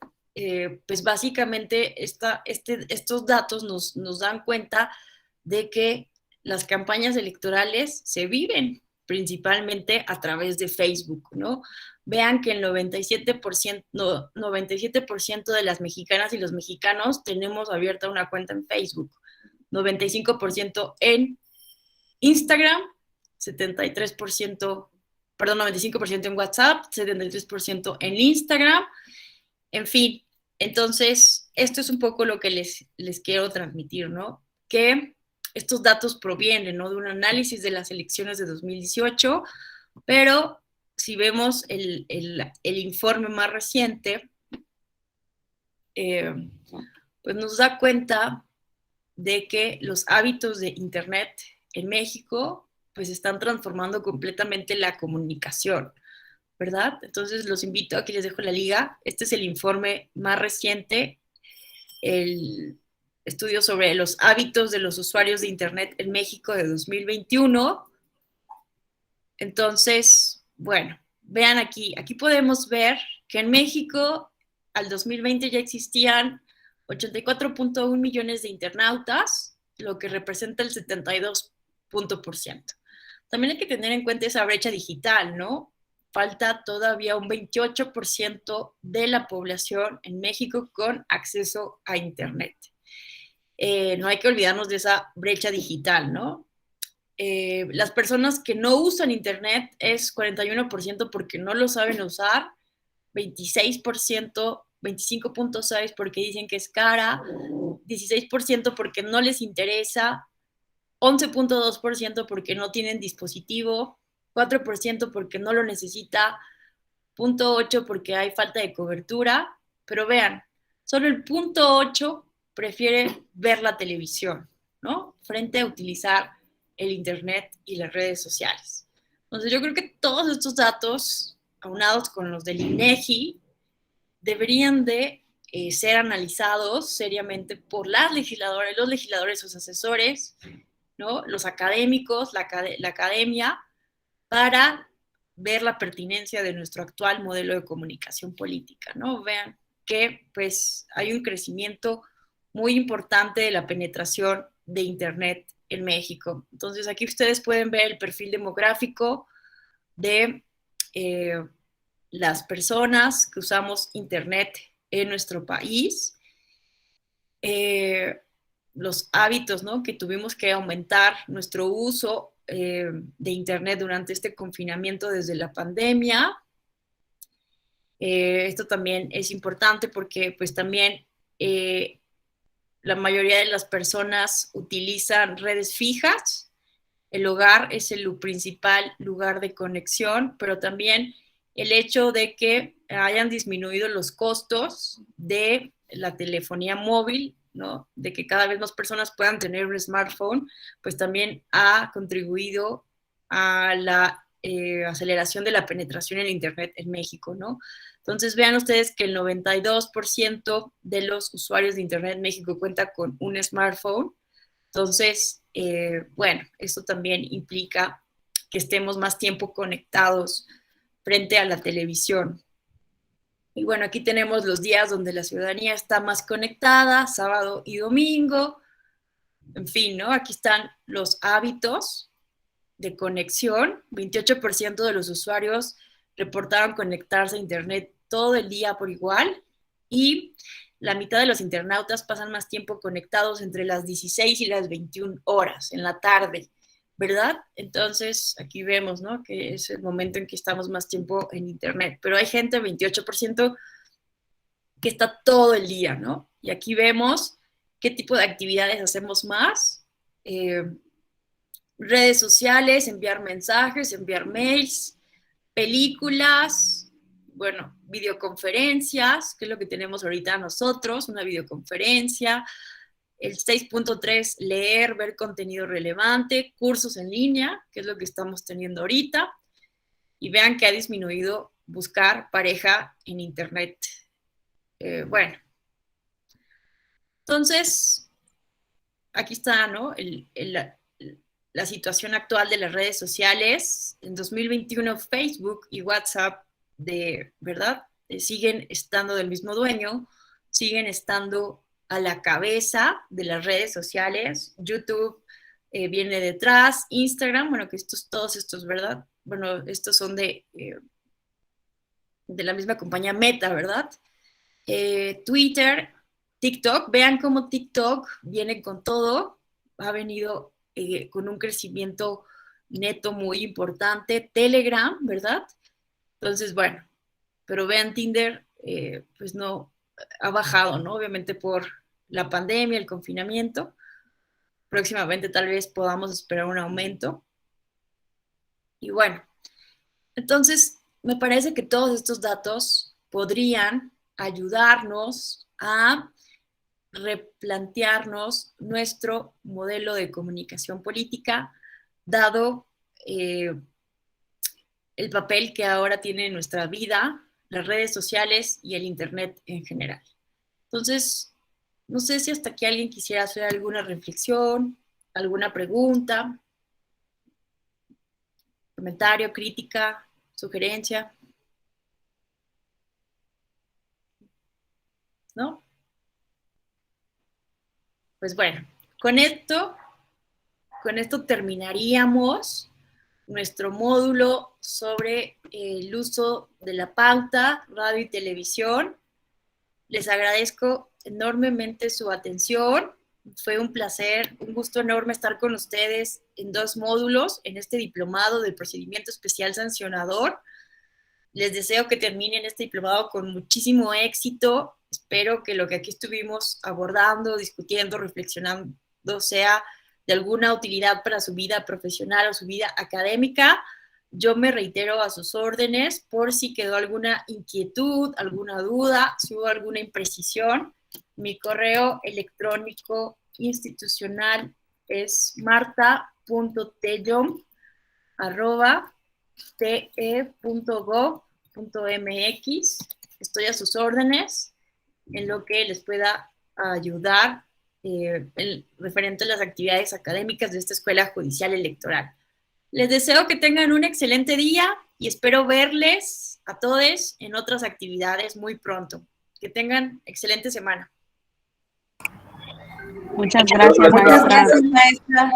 pues básicamente estos datos nos dan cuenta de que las campañas electorales se viven principalmente a través de Facebook, ¿no? Vean que el 97% de las mexicanas y los mexicanos tenemos abierta una cuenta en Facebook, 95% en Instagram, 95% en WhatsApp, 73% en Instagram, en fin. Entonces, esto es un poco lo que les quiero transmitir, ¿no? Que estos datos provienen, ¿no?, de un análisis de las elecciones de 2018, pero si vemos el informe más reciente, pues nos da cuenta de que los hábitos de Internet en México pues están transformando completamente la comunicación, ¿verdad? Entonces los invito, aquí les dejo la liga. Este es el informe más reciente, el estudio sobre los hábitos de los usuarios de Internet en México de 2021. Entonces, bueno, vean aquí podemos ver que en México al 2020 ya existían 84.1 millones de internautas, lo que representa el 72%. También hay que tener en cuenta esa brecha digital, ¿no? Falta todavía un 28% de la población en México con acceso a Internet. No hay que olvidarnos de esa brecha digital, ¿no? Las personas que no usan Internet es 41% porque no lo saben usar, 26%, 25.6% porque dicen que es cara, 16% porque no les interesa, 11.2% porque no tienen dispositivo, 4% porque no lo necesita, 0.8% porque hay falta de cobertura, pero vean, solo el 0.8% prefiere ver la televisión, ¿no?, frente a utilizar el Internet y las redes sociales. Entonces yo creo que todos estos datos, aunados con los del INEGI, deberían de ser analizados seriamente por las legisladoras, los legisladores, sus asesores, ¿no?, los académicos, la academia, para ver la pertinencia de nuestro actual modelo de comunicación política, ¿no? Vean que pues hay un crecimiento muy importante de la penetración de Internet en México. Entonces aquí ustedes pueden ver el perfil demográfico de las personas que usamos Internet en nuestro país, los hábitos, ¿no?, que tuvimos que aumentar nuestro uso de Internet durante este confinamiento desde la pandemia. Esto también es importante porque pues también la mayoría de las personas utilizan redes fijas. El hogar es el principal lugar de conexión, pero también el hecho de que hayan disminuido los costos de la telefonía móvil, ¿no?, de que cada vez más personas puedan tener un smartphone, pues también ha contribuido a la aceleración de la penetración en Internet en México, ¿no? Entonces vean ustedes que el 92% de los usuarios de Internet en México cuenta con un smartphone. Entonces, bueno, esto también implica que estemos más tiempo conectados frente a la televisión. Y bueno, aquí tenemos los días donde la ciudadanía está más conectada, sábado y domingo. En fin, ¿no? Aquí están los hábitos de conexión. 28% de los usuarios reportaron conectarse a Internet todo el día por igual, y la mitad de los internautas pasan más tiempo conectados entre las 16 y las 21 horas en la tarde, ¿verdad? Entonces, aquí vemos, ¿no?, que es el momento en que estamos más tiempo en Internet. Pero hay gente, 28%, que está todo el día, ¿no? Y aquí vemos qué tipo de actividades hacemos más. Redes sociales, enviar mensajes, enviar mails, películas, bueno, videoconferencias, que es lo que tenemos ahorita nosotros, una videoconferencia. El 6.3, leer, ver contenido relevante, cursos en línea, que es lo que estamos teniendo ahorita. Y vean que ha disminuido buscar pareja en Internet. Bueno, entonces, aquí está, ¿no?, la situación actual de las redes sociales. En 2021, Facebook y WhatsApp, ¿verdad?, siguen estando del mismo dueño, siguen estando a la cabeza de las redes sociales. YouTube viene detrás, Instagram, bueno, que todos estos, ¿verdad? Bueno, estos son de la misma compañía Meta, ¿verdad? Twitter, TikTok, vean cómo TikTok viene con todo, ha venido con un crecimiento neto muy importante. Telegram, ¿verdad? Entonces, bueno, pero vean Tinder, pues no, ha bajado, ¿no? Obviamente por la pandemia, el confinamiento. Próximamente tal vez podamos esperar un aumento. Y bueno, entonces me parece que todos estos datos podrían ayudarnos a replantearnos nuestro modelo de comunicación política, dado el papel que ahora tiene en nuestra vida las redes sociales y el Internet en general. Entonces, no sé si hasta aquí alguien quisiera hacer alguna reflexión, alguna pregunta, comentario, crítica, sugerencia. ¿No? Pues bueno, con esto terminaríamos nuestro módulo sobre el uso de la pauta, radio y televisión. Les agradezco enormemente su atención. Fue un placer, un gusto enorme estar con ustedes en 2 módulos, en este diplomado del procedimiento especial sancionador. Les deseo que terminen este diplomado con muchísimo éxito. Espero que lo que aquí estuvimos abordando, discutiendo, reflexionando sea de alguna utilidad para su vida profesional o su vida académica. Yo me reitero a sus órdenes por si quedó alguna inquietud, alguna duda, si hubo alguna imprecisión. Mi correo electrónico institucional es marta.tellom@te.gov.mx. Estoy a sus órdenes en lo que les pueda ayudar referente a las actividades académicas de esta Escuela Judicial Electoral. Les deseo que tengan un excelente día y espero verles a todos en otras actividades muy pronto. Que tengan excelente semana. Muchas gracias, maestra. Muchas gracias, maestra.